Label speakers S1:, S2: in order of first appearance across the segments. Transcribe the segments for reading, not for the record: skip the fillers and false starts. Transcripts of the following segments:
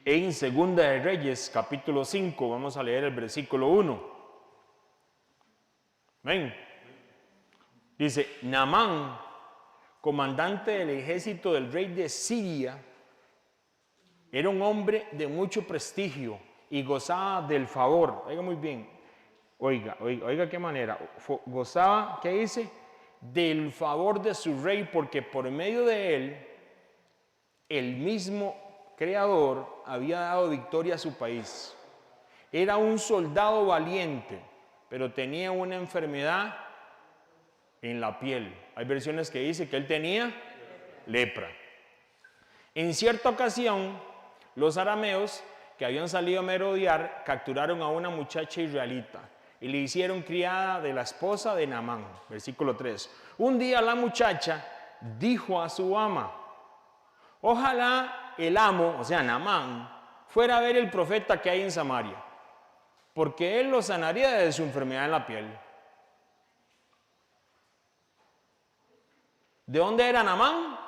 S1: En Segunda de Reyes, capítulo 5, vamos a leer el versículo 1. Ven. Dice, Naamán, comandante del ejército del rey de Siria, era un hombre de mucho prestigio y gozaba del favor. Oiga muy bien, oiga qué manera. Gozaba, ¿qué dice? Del favor de su rey, porque por medio de él, el mismo Creador había dado victoria a su país. Era un soldado valiente, pero tenía una enfermedad en la piel. Hay versiones que dicen que él tenía lepra. En cierta ocasión, los arameos que habían salido a merodear capturaron a una muchacha israelita y le hicieron criada de la esposa de Naamán. Versículo 3. Un día la muchacha dijo a su ama, ojalá el amo, o sea Naamán, fuera a ver el profeta que hay en Samaria, porque él lo sanaría de su enfermedad en la piel. ¿De dónde era Naamán?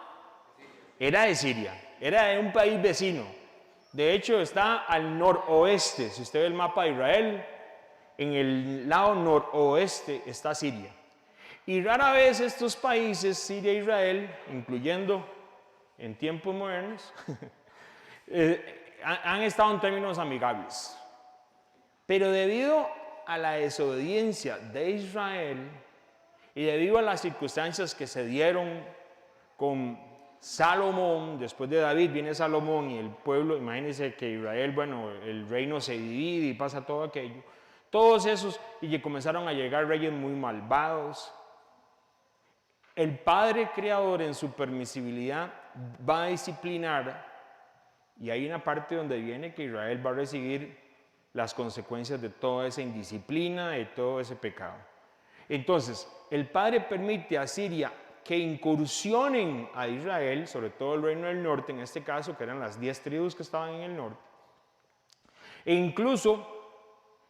S1: Era de Siria, era de un país vecino. De hecho, está al noroeste. Si usted ve el mapa de Israel, en el lado noroeste está Siria. Y rara vez estos países, Siria e Israel, incluyendo en tiempos modernos, han estado en términos amigables. Pero debido a la desobediencia de Israel y debido a las circunstancias que se dieron con Salomón, después de David viene Salomón y el pueblo, imagínense que Israel, bueno, el reino se divide y pasa todo aquello. Todos esos, y que comenzaron a llegar reyes muy malvados. El Padre Creador en su permisibilidad va a disciplinar, y hay una parte donde viene que Israel va a recibir las consecuencias de toda esa indisciplina, de todo ese pecado. Entonces, el Padre permite a Siria que incursionen a Israel, sobre todo el reino del norte, en este caso, que eran las 10 tribus que estaban en el norte, e incluso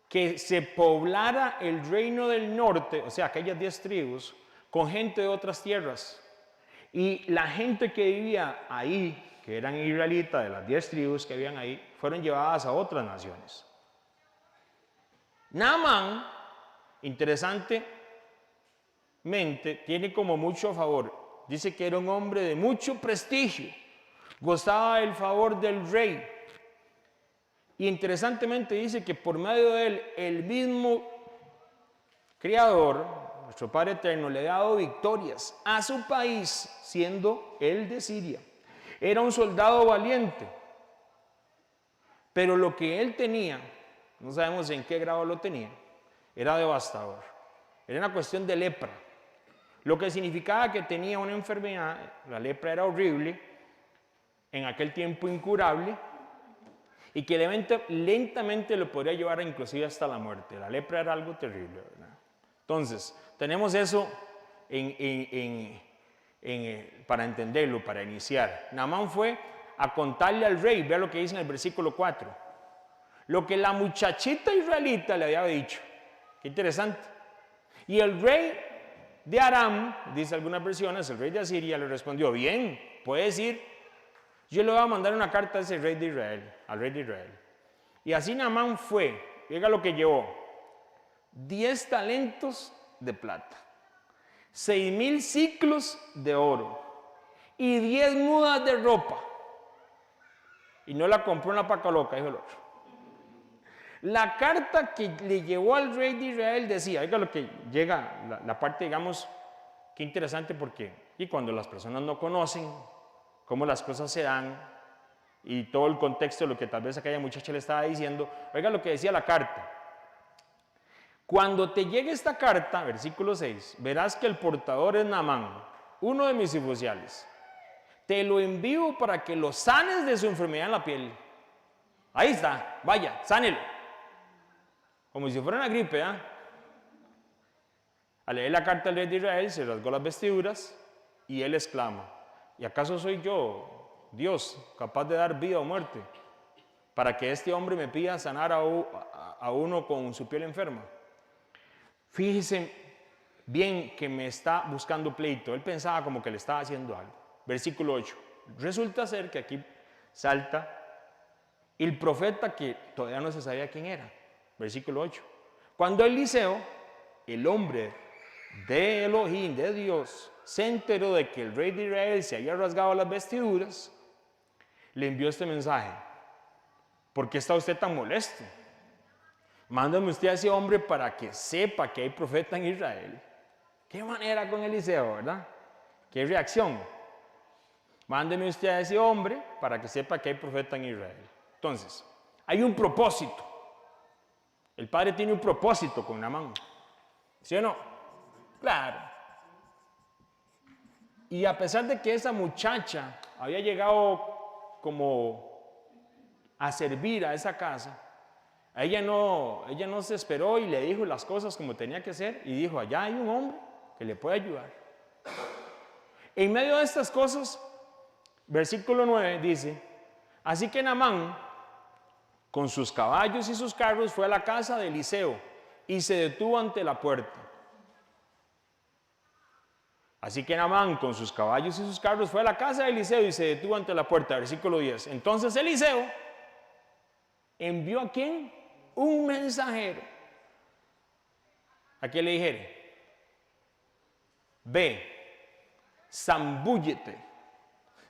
S1: que se poblara el reino del norte, o sea, aquellas 10 tribus, con gente de otras tierras. Y la gente que vivía ahí, que eran israelitas, de las 10 tribus que habían ahí, fueron llevadas a otras naciones. Naamán, interesantemente, tiene como mucho a favor. Dice que era un hombre de mucho prestigio, gozaba del favor del rey. Y interesantemente dice que por medio de él, el mismo Creador, nuestro Padre Eterno, le ha dado victorias a su país, siendo él de Siria. Era un soldado valiente, pero lo que él tenía, no sabemos en qué grado lo tenía, era devastador. Era una cuestión de lepra, lo que significaba que tenía una enfermedad. La lepra era horrible, en aquel tiempo incurable, y que lentamente lo podría llevar inclusive hasta la muerte. La lepra era algo terrible, ¿verdad? Entonces, tenemos eso para entenderlo, para iniciar. Naamán fue a contarle al rey, vea lo que dice en el versículo 4, lo que la muchachita israelita le había dicho. Qué interesante. Y el rey de Aram, dice algunas versiones, el rey de Asiria le respondió, bien, puedes ir, yo le voy a mandar una carta a ese rey de Israel, al rey de Israel. Y así Naamán fue, oiga lo que llevó, 10 talentos de plata, 6,000 ciclos de oro y 10 mudas de ropa. Y no la compró una paca loca, dijo el otro. La carta que le llevó al rey de Israel decía, oiga lo que llega, la parte, digamos, qué interesante, porque y cuando las personas no conocen cómo las cosas se dan y todo el contexto de lo que tal vez aquella muchacha le estaba diciendo, oiga lo que decía la carta. Cuando te llegue esta carta, versículo 6, verás que el portador es Naamán, uno de mis oficiales. Te lo envío para que lo sanes de su enfermedad en la piel. Ahí está, vaya, sánelo. Como si fuera una gripe, ¿eh? Al leer la carta del rey de Israel, se rasgó las vestiduras y él exclama, ¿y acaso soy yo, Dios, capaz de dar vida o muerte, para que este hombre me pida sanar a uno con su piel enferma? Fíjese bien que me está buscando pleito. Él pensaba como que le estaba haciendo algo. Versículo 8. Resulta ser que aquí salta el profeta que todavía no se sabía quién era. Versículo 8. Cuando Eliseo, el hombre de Elohim, de Dios, se enteró de que el rey de Israel se había rasgado las vestiduras, le envió este mensaje: ¿por qué está usted tan molesto? Mándame usted a ese hombre para que sepa que hay profeta en Israel. Qué manera con Eliseo, ¿verdad? Qué reacción. Mándeme usted a ese hombre para que sepa que hay profeta en Israel. Entonces, hay un propósito. El padre tiene un propósito con Naamán, ¿sí o no? Claro. Y a pesar de que esa muchacha había llegado como a servir a esa casa, ella no se esperó y le dijo las cosas como tenía que ser, y dijo: allá hay un hombre que le puede ayudar. En medio de estas cosas, versículo 9 dice: así que Naamán, con sus caballos y sus carros, fue a la casa de Eliseo y se detuvo ante la puerta. Así que Naamán, con sus caballos y sus carros, fue a la casa de Eliseo y se detuvo ante la puerta. Versículo 10. Entonces Eliseo envió ¿a quién? Un mensajero. ¿A qué le dijere? Ve, zambúllete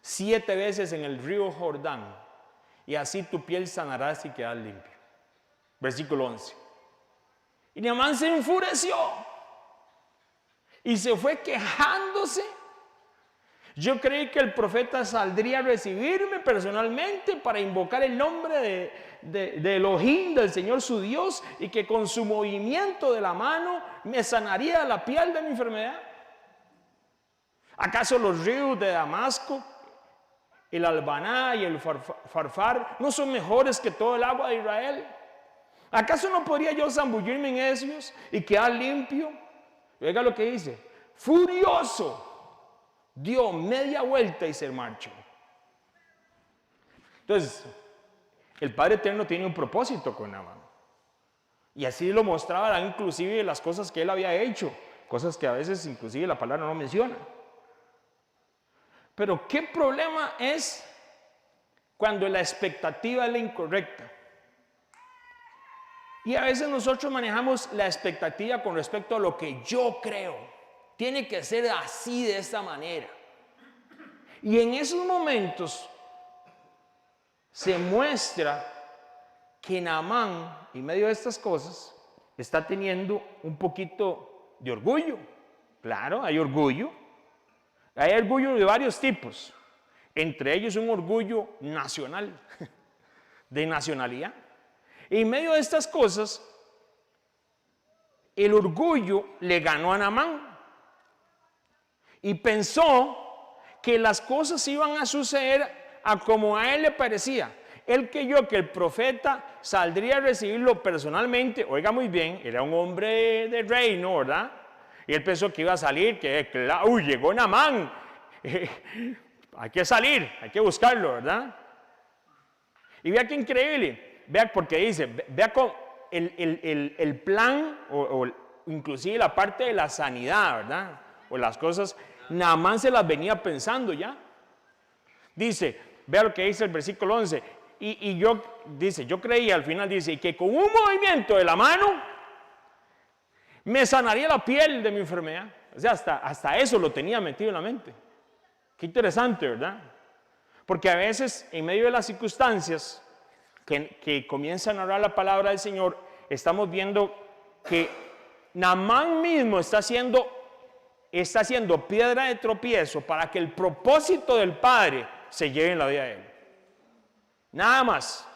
S1: 7 veces en el río Jordán, y así tu piel sanarás y quedarás limpio. Versículo 11. Y Naamán se enfureció y se fue quejándose. Yo creí que el profeta saldría a recibirme personalmente para invocar el nombre de Elohim, del Señor su Dios, y que con su movimiento de la mano me sanaría la piel de mi enfermedad. ¿Acaso los ríos de Damasco, el Albaná y el Farfar no son mejores que todo el agua de Israel? ¿Acaso no podría yo zambullirme en ellos y quedar limpio? Oiga lo que dice: furioso, dio media vuelta y se marchó. Entonces, el Padre Eterno tiene un propósito con Naamán. Y así lo mostraba inclusive las cosas que él había hecho, cosas que a veces inclusive la palabra no menciona. Pero ¿qué problema es cuando la expectativa es la incorrecta? Y a veces nosotros manejamos la expectativa con respecto a lo que yo creo. Tiene que ser así, de esta manera. Y en esos momentos se muestra que Naamán, en medio de estas cosas, está teniendo un poquito de orgullo. Claro, hay orgullo. Hay orgullo de varios tipos. Entre ellos un orgullo nacional, de nacionalidad. En medio de estas cosas, el orgullo le ganó a Naamán y pensó que las cosas iban a suceder a como a él le parecía. Él creyó que el profeta saldría a recibirlo personalmente. Oiga muy bien, era un hombre de reino, ¿verdad? Y él pensó que iba a salir, uy, llegó Naamán, hay que salir, hay que buscarlo, ¿verdad? Y vea qué increíble. Vea, porque dice, vea con el plan, o inclusive la parte de la sanidad, ¿verdad? O las cosas, Naamán se las venía pensando ya. Dice, vea lo que dice el versículo 11, yo creía, al final dice, que con un movimiento de la mano me sanaría la piel de mi enfermedad. O sea, hasta eso lo tenía metido en la mente. Qué interesante, ¿verdad? Porque a veces, en medio de las circunstancias que comienzan a hablar la palabra del Señor, estamos viendo que Naamán mismo está haciendo piedra de tropiezo para que el propósito del Padre se lleve en la vida de él. Nada más.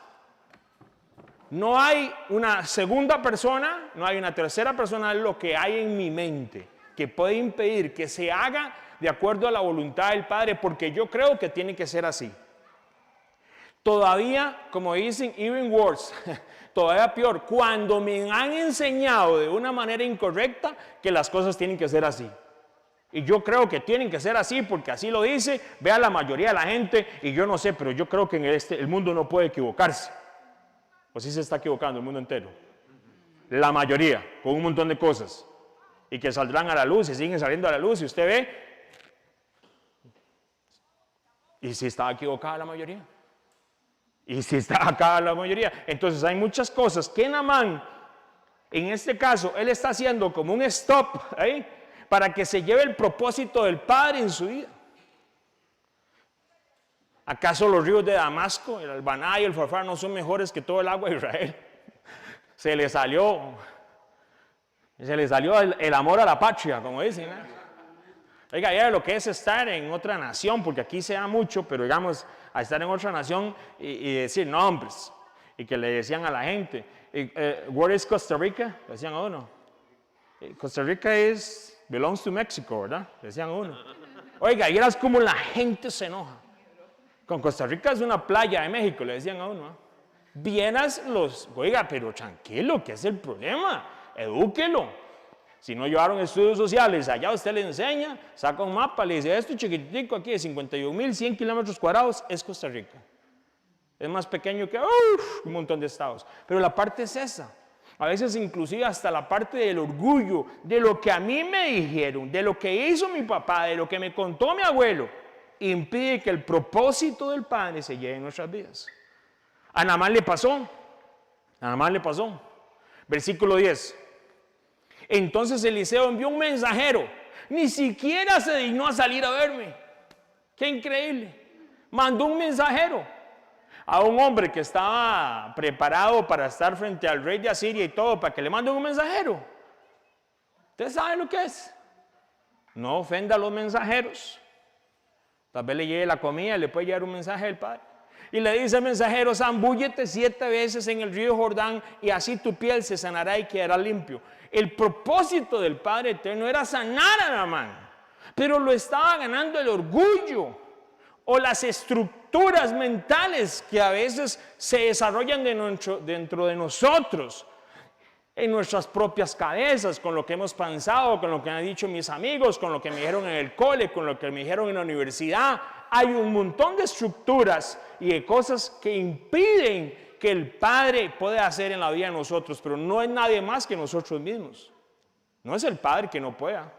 S1: No hay una segunda persona, no hay una tercera persona, es lo que hay en mi mente que puede impedir que se haga de acuerdo a la voluntad del Padre, porque yo creo que tiene que ser así. Todavía, como dicen, even worse, todavía peor, cuando me han enseñado de una manera incorrecta que las cosas tienen que ser así. Y yo creo que tienen que ser así porque así lo dice, vea la mayoría de la gente, y yo no sé, pero yo creo que el mundo no puede equivocarse. ¿O sí se está equivocando el mundo entero? La mayoría, con un montón de cosas. Y que saldrán a la luz y siguen saliendo a la luz, y usted ve. ¿Y si estaba equivocada la mayoría? Y si está acá la mayoría. Entonces hay muchas cosas que Naamán, en este caso, él está haciendo como un stop ahí, para que se lleve el propósito del Padre en su vida. ¿Acaso los ríos de Damasco, el Albaná y el Farfar no son mejores que todo el agua de Israel? Se le salió el amor a la patria, como dicen, ¿eh? Oiga, ya lo que es estar en otra nación, porque aquí se da mucho, pero digamos, a estar en otra nación y decir nombres, y que le decían a la gente, where is Costa Rica? Le decían a uno. Costa Rica belongs to Mexico, ¿verdad? Le decían a uno. Oiga, y eras como la gente se enoja. Con Costa Rica es una playa de México, le decían a uno. Vienas oiga, pero tranquilo, ¿qué es el problema? Edúquelo. Si no llevaron estudios sociales, allá usted le enseña, saca un mapa, le dice, esto chiquitico aquí de 51.100 kilómetros cuadrados es Costa Rica. Es más pequeño que un montón de estados. Pero la parte es esa. A veces inclusive hasta la parte del orgullo, de lo que a mí me dijeron, de lo que hizo mi papá, de lo que me contó mi abuelo, impide que el propósito del Padre se lleve en nuestras vidas. A Naamán le pasó. Versículo 10. Entonces Eliseo envió un mensajero. Ni siquiera se dignó a salir a verme. ¡Qué increíble! Mandó un mensajero a un hombre que estaba preparado para estar frente al rey de Asiria y todo, para que le mande un mensajero. ¿Usted sabe lo que es? No ofenda a los mensajeros. Tal vez le llegue la comida, le puede llegar un mensaje del Padre. Y le dice al mensajero, zambúllete 7 veces en el río Jordán y así tu piel se sanará y quedará limpio. El propósito del Padre Eterno era sanar a Naamán, pero lo estaba ganando el orgullo o las estructuras mentales que a veces se desarrollan dentro de nosotros, en nuestras propias cabezas, con lo que hemos pensado, con lo que han dicho mis amigos, con lo que me dijeron en el cole, con lo que me dijeron en la universidad. Hay un montón de estructuras y de cosas que impiden que el Padre pueda hacer en la vida de nosotros, pero no es nadie más que nosotros mismos. No es el Padre que no pueda.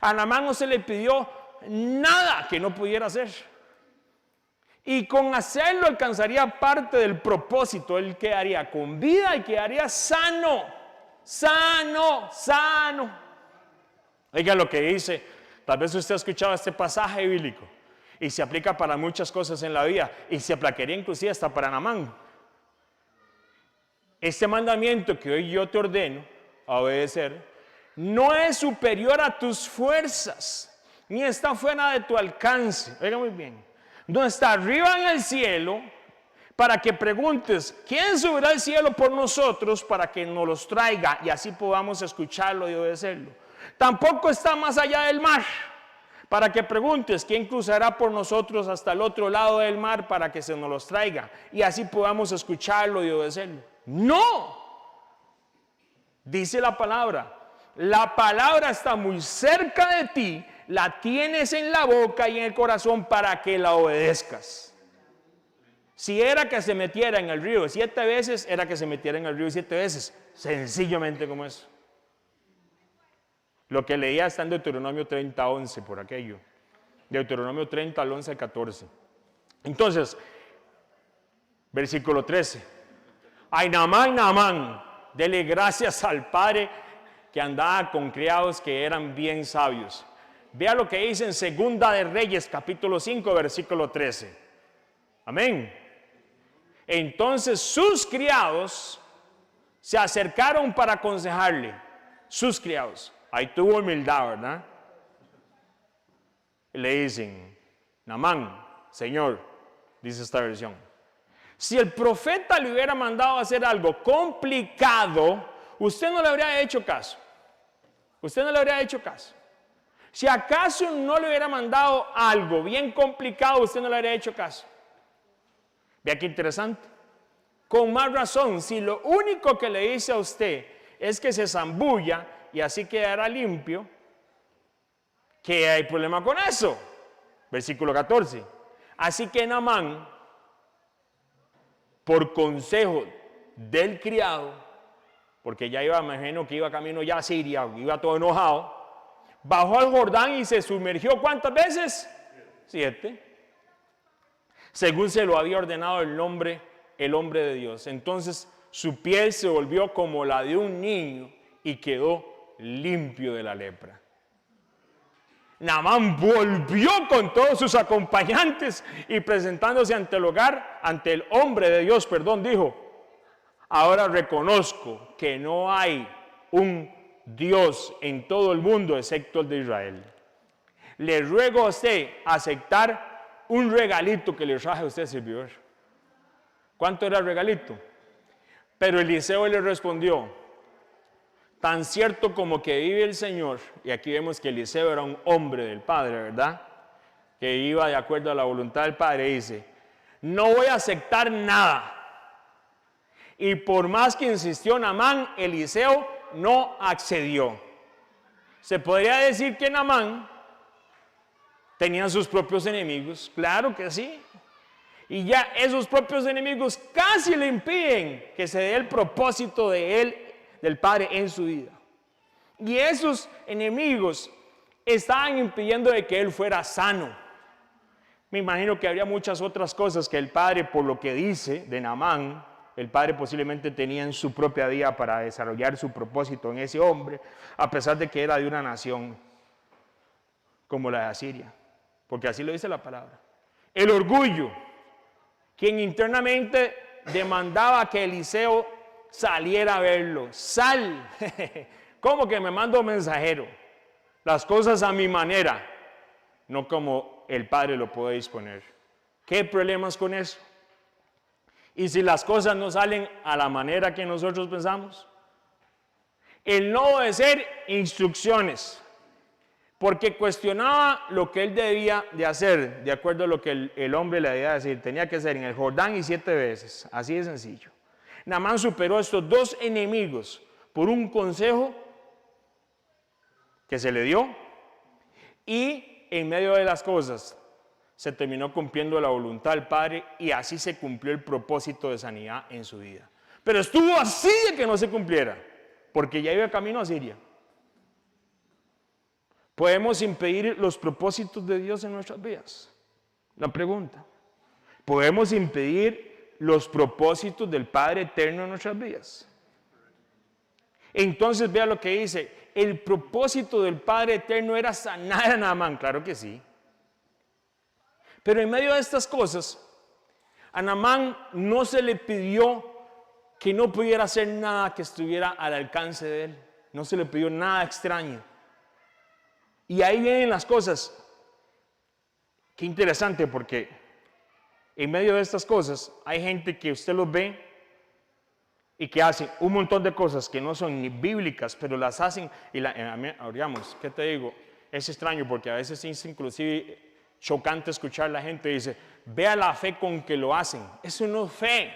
S1: A Naamán no se le pidió nada que no pudiera hacer. Y con hacerlo alcanzaría parte del propósito. Él quedaría con vida y quedaría sano. Oiga lo que dice. Tal vez usted ha escuchado este pasaje bíblico y se aplica para muchas cosas en la vida y se aplicaría inclusive hasta para Naamán. Este mandamiento que hoy yo te ordeno a obedecer no es superior a tus fuerzas, ni está fuera de tu alcance. Oiga muy bien. No está arriba en el cielo para que preguntes, ¿quién subirá al cielo por nosotros para que nos los traiga y así podamos escucharlo y obedecerlo? Tampoco está más allá del mar para que preguntes, ¿quién cruzará por nosotros hasta el otro lado del mar para que se nos los traiga y así podamos escucharlo y obedecerlo? No, dice la palabra está muy cerca de ti, la tienes en la boca y en el corazón para que la obedezcas. Si era que se metiera en el río 7 veces, era que se metiera en el río 7 veces, sencillamente como eso. Lo que leía está en Deuteronomio 30:11 por aquello. Deuteronomio 30 al 11 al 14. Entonces, versículo 13. Ay, Naamán, dele gracias al Padre que andaba con criados que eran bien sabios. Vea lo que dice en Segunda de Reyes, capítulo 5, versículo 13. Amén. Entonces sus criados se acercaron para aconsejarle. Sus criados. Ahí tuvo humildad, ¿verdad? Y le dicen, Naamán, Señor, dice esta versión, si el profeta le hubiera mandado a hacer algo complicado, usted no le habría hecho caso. Si acaso no le hubiera mandado algo bien complicado, usted no le habría hecho caso. Vea qué interesante. Con más razón, si lo único que le dice a usted es que se zambulla y así quedará limpio, ¿qué hay problema con eso? Versículo 14. Así que Naamán, por consejo del criado, porque ya iba, me imagino que iba camino ya a Siria, iba todo enojado, bajó al Jordán y se sumergió ¿cuántas veces? 7. según se lo había ordenado el hombre de Dios. Entonces su piel se volvió como la de un niño y quedó limpio de la lepra. Naamán volvió con todos sus acompañantes y presentándose ante el hombre de Dios, dijo: ahora reconozco que no hay un Dios en todo el mundo excepto el de Israel. Le ruego a usted aceptar un regalito que le traje a usted, servidor. ¿Cuánto era el regalito? Pero Eliseo le respondió: tan cierto como que vive el Señor. Y aquí vemos que Eliseo era un hombre del Padre, ¿verdad? Que iba de acuerdo a la voluntad del Padre. Dice: no voy a aceptar nada. Y por más que insistió Naamán, Eliseo no accedió. Se podría decir que Naamán tenía sus propios enemigos. Claro que sí. Y ya esos propios enemigos casi le impiden que se dé el propósito de él, del Padre, en su vida. Y esos enemigos estaban impidiendo de que él fuera sano. Me imagino que habría muchas otras cosas que el Padre, por lo que dice de Naamán, el Padre posiblemente tenía en su propia vida para desarrollar su propósito en ese hombre, a pesar de que era de una nación como la de Asiria, porque así lo dice la palabra. El orgullo, quien internamente demandaba que Eliseo saliera a verlo. Sal. ¿Cómo que me mando mensajero? Las cosas a mi manera, no como el Padre lo puede disponer. ¿Qué problemas con eso? Y si las cosas no salen a la manera que nosotros pensamos, el no obedecer instrucciones, porque cuestionaba lo que él debía de hacer, de acuerdo a lo que el hombre le debía decir. Tenía que ser en el Jordán y 7 veces, así de sencillo. Naamán superó a estos dos enemigos por un consejo que se le dio, y en medio de las cosas se terminó cumpliendo la voluntad del Padre, y así se cumplió el propósito de sanidad en su vida. Pero estuvo así de que no se cumpliera, porque ya iba camino a Siria. ¿Podemos impedir los propósitos de Dios en nuestras vidas? La pregunta. ¿Podemos impedir los propósitos del Padre eterno en nuestras vidas? Entonces vea lo que dice: el propósito del Padre eterno era sanar a Naamán. Claro que sí. Pero en medio de estas cosas, a Naamán no se le pidió que no pudiera hacer nada que estuviera al alcance de él. No se le pidió nada extraño. Y ahí vienen las cosas. Qué interesante, porque en medio de estas cosas hay gente que usted los ve y que hacen un montón de cosas que no son ni bíblicas, pero las hacen. Y digamos, ¿qué te digo? Es extraño, porque a veces es inclusive chocante escuchar a la gente y dice: vea la fe con que lo hacen. Eso no es fe,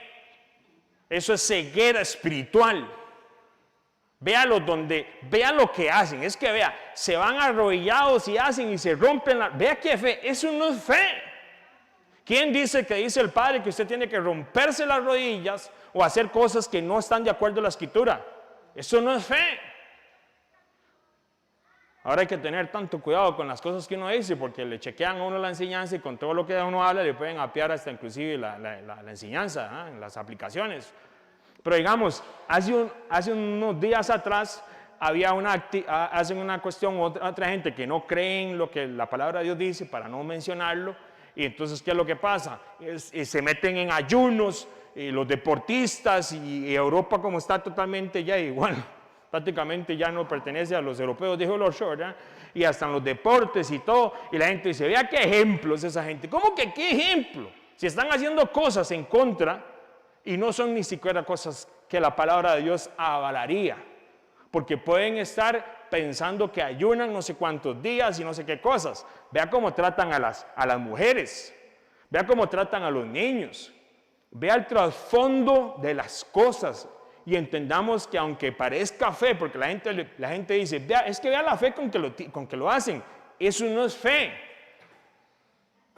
S1: eso es ceguera espiritual. Vea lo que hacen. Es que vea, se van arrodillados y hacen y se rompen. Vea qué fe, eso no es fe. ¿Quién dice que dice el Padre que usted tiene que romperse las rodillas o hacer cosas que no están de acuerdo a la Escritura? Eso no es fe. Ahora hay que tener tanto cuidado con las cosas que uno dice, porque le chequean a uno la enseñanza, y con todo lo que uno habla le pueden apiar hasta inclusive la enseñanza, en las aplicaciones. Pero digamos, hace unos días atrás había hacen una cuestión, otra gente que no cree en lo que la palabra de Dios dice, para no mencionarlo, y entonces ¿qué es lo que pasa? Se meten en ayunos, los deportistas, y Europa, como está totalmente ya igual, prácticamente ya no pertenece a los europeos, dijo Lord Shaw, ¿verdad? Y hasta en los deportes y todo, y la gente dice: vea qué ejemplos esa gente. ¿Cómo que qué ejemplo? Si están haciendo cosas en contra, y no son ni siquiera cosas que la palabra de Dios avalaría, porque pueden estar pensando que ayunan no sé cuántos días y no sé qué cosas. Vea cómo tratan a las mujeres, vea cómo tratan a los niños, vea el trasfondo de las cosas, y entendamos que aunque parezca fe, porque la gente dice: vea, es que vea la fe con que lo hacen. Eso no es fe.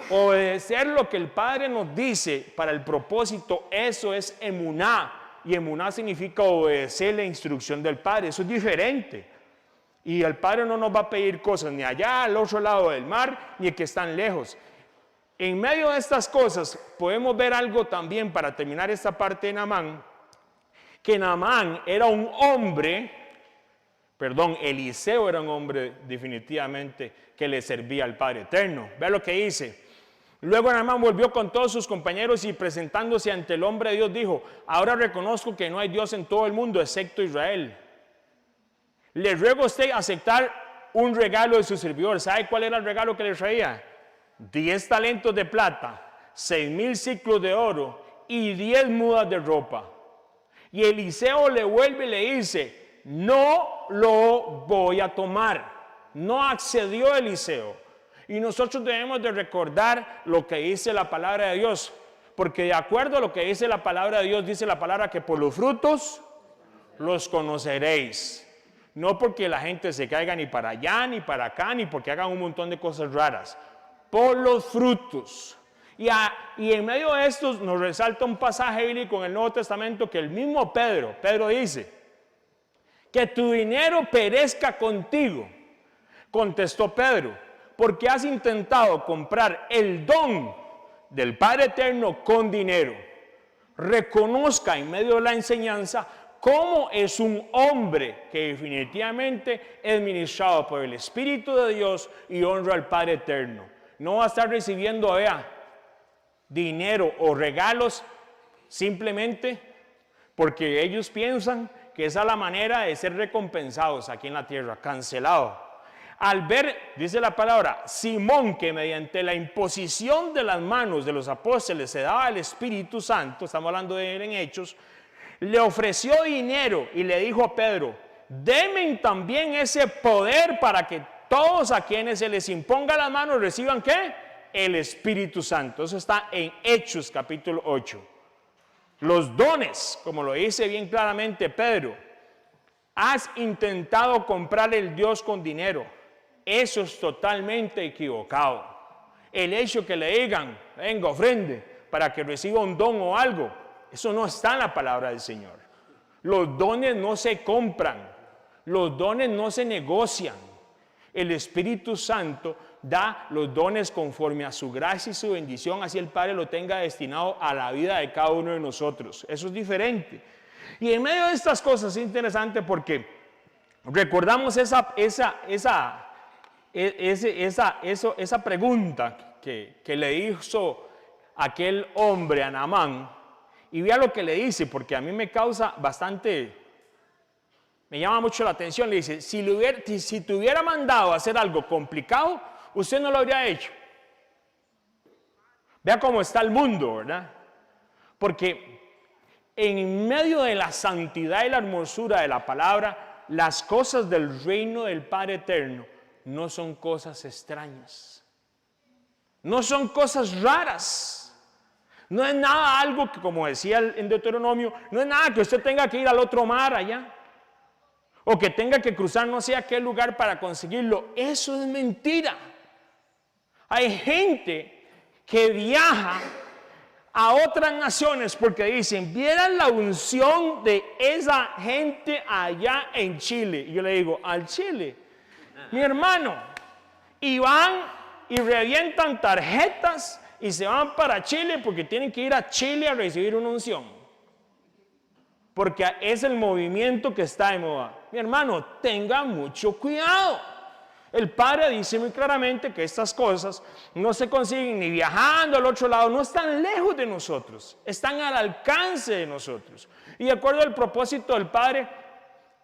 S1: Obedecer lo que el Padre nos dice para el propósito, eso es emuná, y emuná significa obedecer la instrucción del Padre. Eso es diferente, y el Padre no nos va a pedir cosas ni allá al otro lado del mar, ni que están lejos. En medio de estas cosas podemos ver algo también para terminar esta parte de Naamán, que Naamán era un hombre, Eliseo era un hombre definitivamente que le servía al Padre Eterno. Vea lo que dice. Luego Naamán volvió con todos sus compañeros y presentándose ante el hombre de Dios dijo: ahora reconozco que no hay Dios en todo el mundo excepto Israel. Le ruego a usted aceptar un regalo de su servidor. ¿Sabe cuál era el regalo que le traía? 10 talentos de plata, 6,000 ciclos de oro y 10 mudas de ropa. Y Eliseo le vuelve y le dice: no lo voy a tomar. No accedió Eliseo. Y nosotros debemos de recordar lo que dice la palabra de Dios, porque de acuerdo a lo que dice la palabra de Dios, dice la palabra que por los frutos los conoceréis. No porque la gente se caiga ni para allá, ni para acá, ni porque hagan un montón de cosas raras. Por los frutos. Y en medio de estos nos resalta un pasaje bíblico en el Nuevo Testamento que el mismo Pedro dice: que tu dinero perezca contigo. Contestó Pedro: porque has intentado comprar el don del Padre Eterno con dinero. Reconozca en medio de la enseñanza cómo es un hombre que definitivamente es ministrado por el Espíritu de Dios y honra al Padre Eterno. No va a estar recibiendo, dinero o regalos simplemente porque ellos piensan que esa es la manera de ser recompensados aquí en la tierra, cancelado. Al ver, dice la palabra, Simón, que mediante la imposición de las manos de los apóstoles se daba el Espíritu Santo, estamos hablando de él en Hechos, le ofreció dinero y le dijo a Pedro: denme también ese poder para que todos a quienes se les imponga las manos reciban ¿qué? El Espíritu Santo. Eso está en Hechos capítulo 8. Los dones, como lo dice bien claramente Pedro: has intentado comprar el Dios con dinero. Eso es totalmente equivocado. El hecho que le digan: venga, ofrende para que reciba un don o algo, eso no está en la palabra del Señor. Los dones no se compran, los dones no se negocian. El Espíritu Santo da los dones conforme a su gracia y su bendición, así el Padre lo tenga destinado a la vida de cada uno de nosotros. Eso es diferente. Y en medio de estas cosas es interesante porque recordamos esa pregunta que le hizo aquel hombre a Naamán, y vea lo que le dice, porque a mí me causa bastante, me llama mucho la atención. Le dice: si te hubiera mandado a hacer algo complicado, usted no lo habría hecho. Vea cómo está el mundo, ¿verdad? Porque en medio de la santidad y la hermosura de la palabra, las cosas del reino del Padre Eterno no son cosas extrañas, no son cosas raras. No es nada algo que, como decía en Deuteronomio, no es nada que usted tenga que ir al otro mar allá, o que tenga que cruzar no sé a qué lugar para conseguirlo. Eso es mentira. Hay gente que viaja a otras naciones porque dicen: vieran la unción de esa gente allá en Chile. Y yo le digo: al Chile, mi hermano, y van y revientan tarjetas y se van para Chile porque tienen que ir a Chile a recibir una unción, porque es el movimiento que está de moda. Mi hermano, tenga mucho cuidado. El Padre dice muy claramente que estas cosas no se consiguen ni viajando al otro lado, no están lejos de nosotros, están al alcance de nosotros. Y de acuerdo al propósito del Padre,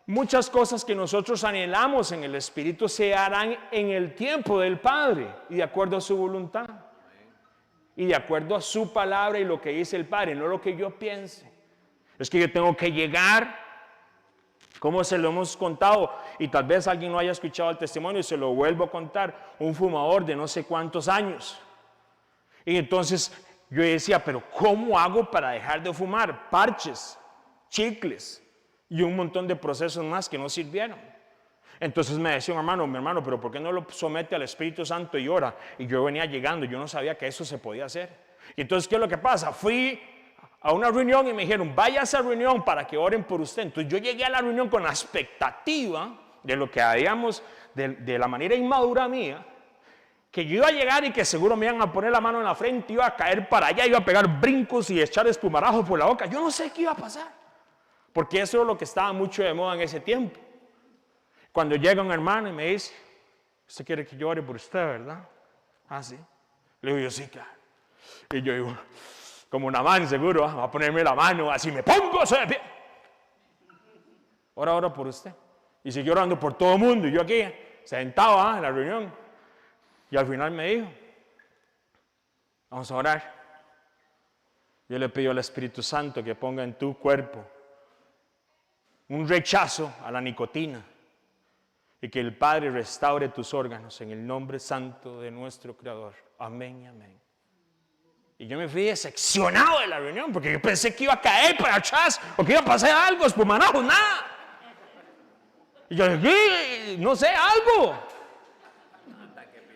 S1: muchas cosas que nosotros anhelamos en el Espíritu se harán en el tiempo del Padre y de acuerdo a su voluntad. Y de acuerdo a su palabra y lo que dice el Padre, no lo que yo piense. Es que yo tengo que llegar, como se lo hemos contado, y tal vez alguien no haya escuchado el testimonio y se lo vuelvo a contar, un fumador de no sé cuántos años. Y entonces yo decía: pero ¿cómo hago para dejar de fumar? Parches, chicles y un montón de procesos más que no sirvieron. Entonces me decía mi hermano, pero ¿por qué no lo somete al Espíritu Santo y ora? Y yo venía llegando, yo no sabía que eso se podía hacer. Y entonces, ¿qué es lo que pasa? Fui a una reunión y me dijeron: vaya a esa reunión para que oren por usted. Entonces yo llegué a la reunión con la expectativa de lo que habíamos, de la manera inmadura mía, que yo iba a llegar y que seguro me iban a poner la mano en la frente, iba a caer para allá, iba a pegar brincos y echar espumarajo por la boca. Yo no sé qué iba a pasar, porque eso es lo que estaba mucho de moda en ese tiempo. Cuando llega un hermano y me dice, usted quiere que yo ore por usted, ¿verdad? Ah, sí. Le digo yo, sí, claro. Y yo digo, como una mano seguro, va a ponerme la mano, así me pongo, soy de pie. Ora por usted. Y siguió orando por todo el mundo. Y yo aquí, sentado en la reunión. Y al final me dijo, vamos a orar. Yo le pido al Espíritu Santo que ponga en tu cuerpo un rechazo a la nicotina. Y que el Padre restaure tus órganos en el nombre santo de nuestro Creador. Amén y amén. Y yo me fui decepcionado de la reunión porque yo pensé que iba a caer para atrás o que iba a pasar algo, espumanajo, nada. Y yo dije, no sé, algo.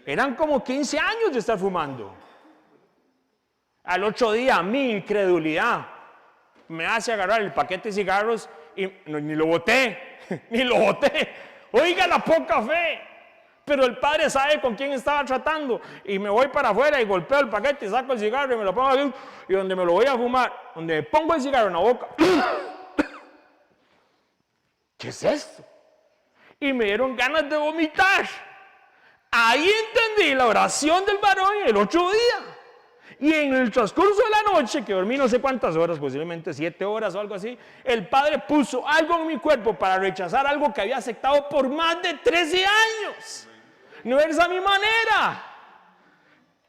S1: Eran como 15 años de estar fumando. Al otro día, mi incredulidad me hace agarrar el paquete de cigarros y ni lo boté, ni lo boté. Oiga la poca fe. Pero el Padre sabe con quién estaba tratando. Y me voy para afuera y golpeo el paquete y saco el cigarro y me lo pongo aquí. Y donde me lo voy a fumar, donde me pongo el cigarro en la boca. ¿Qué es esto? Y me dieron ganas de vomitar. Ahí entendí la oración del varón el otro día. Y en el transcurso de la noche, que dormí no sé cuántas horas, posiblemente 7 horas o algo así, el Padre puso algo en mi cuerpo para rechazar algo que había aceptado por más de 13 años. No es a mi manera.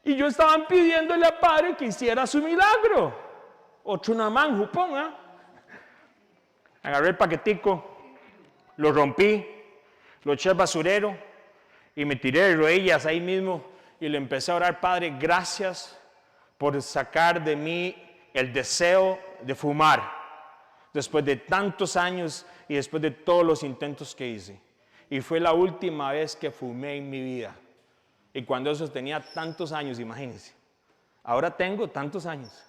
S1: Y yo estaba pidiéndole al Padre que hiciera su milagro. Otro namán, jupón, ¿eh? Agarré el paquetico, lo rompí, lo eché al basurero y me tiré de rodillas ahí mismo y le empecé a orar, Padre, gracias por sacar de mí el deseo de fumar después de tantos años y después de todos los intentos que hice. Y fue la última vez que fumé en mi vida. Y cuando eso tenía tantos años, imagínense. Ahora tengo tantos años.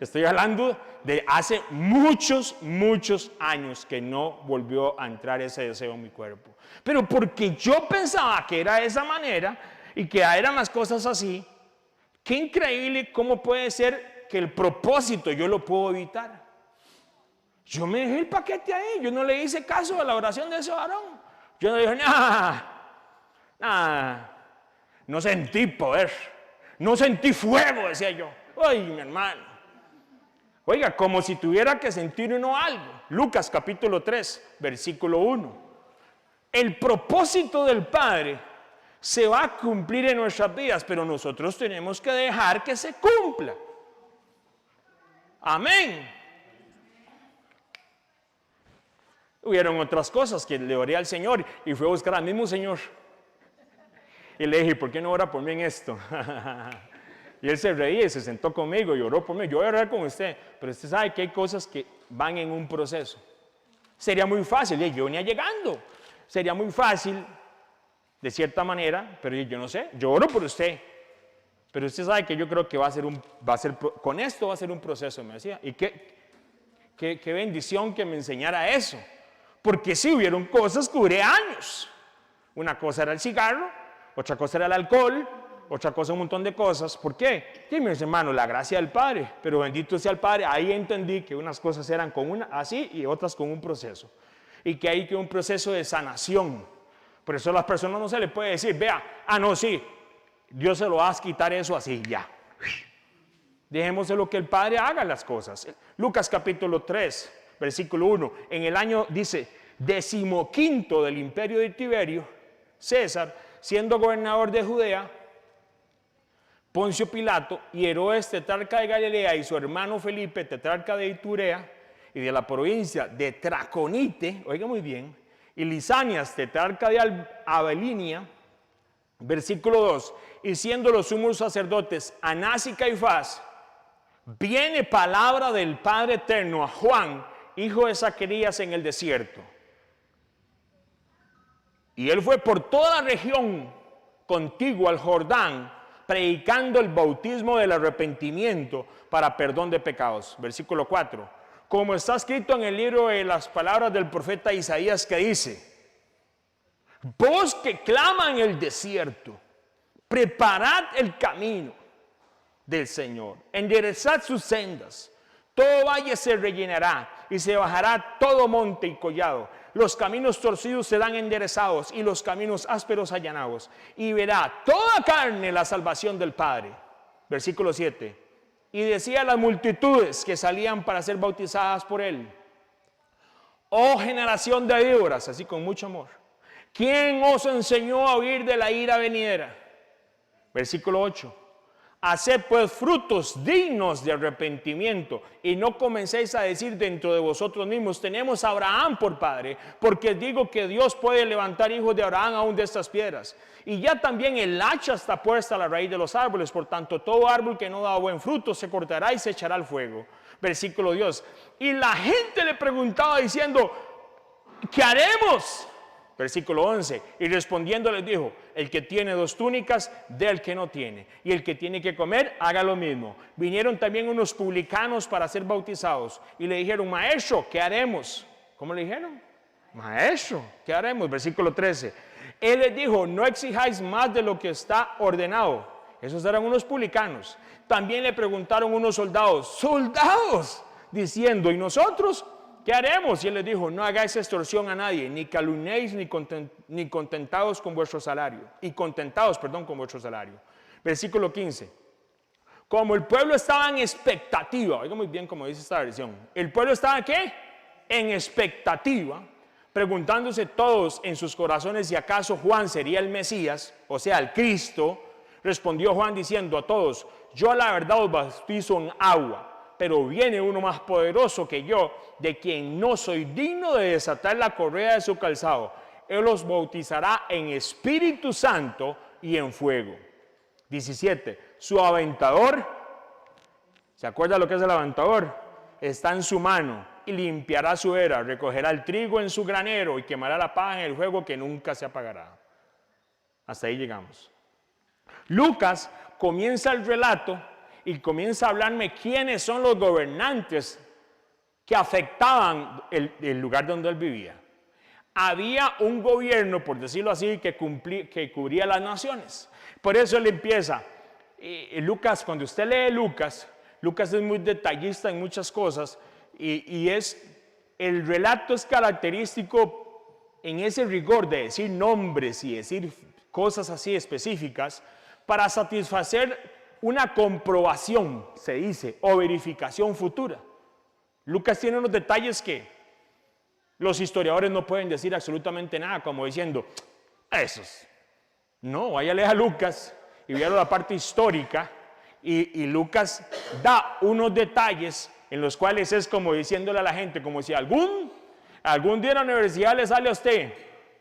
S1: Estoy hablando de hace muchos años que no volvió a entrar ese deseo en mi cuerpo. Pero porque yo pensaba que era de esa manera y que eran las cosas así, qué increíble cómo puede ser que el propósito yo lo puedo evitar. Yo me dejé el paquete ahí, yo no le hice caso a la oración de ese varón. Yo no dije, nada, no sentí poder, no sentí fuego, decía yo. Ay, mi hermano. Oiga, como si tuviera que sentir uno algo. Lucas capítulo 3, versículo 1. El propósito del Padre se va a cumplir en nuestras vidas, pero nosotros tenemos que dejar que se cumpla. Amén. Hubieron otras cosas que le oré al Señor y fui a buscar al mismo Señor. Y le dije, ¿por qué no ora por mí en esto? Y él se reía y se sentó conmigo y oró por mí. Yo voy a orar con usted, pero usted sabe que hay cosas que van en un proceso. Sería muy fácil, yo venía llegando. Sería muy fácil, de cierta manera, pero yo no sé, yo oro por usted. Pero usted sabe que yo creo que con esto va a ser un proceso, me decía. Y qué bendición que me enseñara eso. Porque sí, hubieron cosas que duré años. Una cosa era el cigarro, otra cosa era el alcohol, otra cosa un montón de cosas. ¿Por qué? Sí, mis hermanos, la gracia del Padre. Pero bendito sea el Padre, ahí entendí que unas cosas eran así y otras con un proceso. Y que hay que un proceso de sanación. Por eso a las personas no se les puede decir, vea, no, sí, Dios se lo va a quitar eso así, ya. Dejémoselo que el Padre haga las cosas. Lucas capítulo 3. Versículo 1, en el año, dice, 15º del imperio de Tiberio, César, siendo gobernador de Judea, Poncio Pilato y Herodes, tetrarca de Galilea, y su hermano Felipe, tetrarca de Iturea, y de la provincia de Traconite, oiga muy bien, y Lisanias, tetrarca de Abilinia, versículo 2, y siendo los sumos sacerdotes Anás y Caifás, viene palabra del Padre Eterno a Juan, hijo de Zacarías, en el desierto. Y él fue por toda la región contigua al Jordán, predicando el bautismo del arrepentimiento para perdón de pecados. Versículo 4. Como está escrito en el libro de las palabras del profeta Isaías, que dice, voz que clama en el desierto, Preparad el camino del Señor, enderezad sus sendas. Todo valle se rellenará y se bajará todo monte y collado. Los caminos torcidos serán enderezados y los caminos ásperos allanados. Y verá toda carne la salvación del Padre. Versículo 7. Y decía a las multitudes que salían para ser bautizadas por él: oh generación de víboras, así con mucho amor, ¿quién os enseñó a huir de la ira venidera? Versículo 8. Haced pues frutos dignos de arrepentimiento y no comencéis a decir dentro de vosotros mismos: tenemos a Abraham por padre, porque digo que Dios puede levantar hijos de Abraham aún de estas piedras. Y ya también el hacha está puesta a la raíz de los árboles, por tanto todo árbol que no da buen fruto se cortará y se echará al fuego. Versículo 10. Y la gente le preguntaba diciendo: ¿qué haremos? Versículo 11, y respondiendo les dijo: el que tiene 2 túnicas, dé al que no tiene, y el que tiene que comer, haga lo mismo. Vinieron también unos publicanos para ser bautizados, y le dijeron: maestro, ¿qué haremos? ¿Cómo le dijeron? Maestro, ¿qué haremos? Versículo 13, él les dijo: no exijáis más de lo que está ordenado. Esos eran unos publicanos. También le preguntaron unos soldados, diciendo: ¿y nosotros qué haremos? Y él les dijo: no hagáis extorsión a nadie, ni calumniéis, ni contentados con vuestro salario. Con vuestro salario. Versículo 15. Como el pueblo estaba en expectativa, oiga muy bien como dice esta versión. ¿El pueblo estaba qué? En expectativa, preguntándose todos en sus corazones si acaso Juan sería el Mesías, o sea, el Cristo. Respondió Juan diciendo a todos: yo la verdad os bautizo en agua, pero viene uno más poderoso que yo, de quien no soy digno de desatar la correa de su calzado. Él los bautizará en Espíritu Santo y en fuego. 17. Su aventador, ¿se acuerda lo que es el aventador? Está en su mano y limpiará su era, recogerá el trigo en su granero y quemará la paja en el fuego que nunca se apagará. Hasta ahí llegamos. Lucas comienza el relato y comienza a hablarme quiénes son los gobernantes que afectaban el lugar donde él vivía. Había un gobierno, por decirlo así, que cubría las naciones. Por eso él empieza. Lucas, cuando usted lee Lucas es muy detallista en muchas cosas y el relato es característico en ese rigor de decir nombres y decir cosas así específicas para satisfacer una comprobación, se dice, o verificación futura. Lucas tiene unos detalles que los historiadores no pueden decir absolutamente nada, como diciendo, esos. No, vaya a leer a Lucas y vea la parte histórica, y Lucas da unos detalles en los cuales es como diciéndole a la gente, como si algún día en la universidad le sale a usted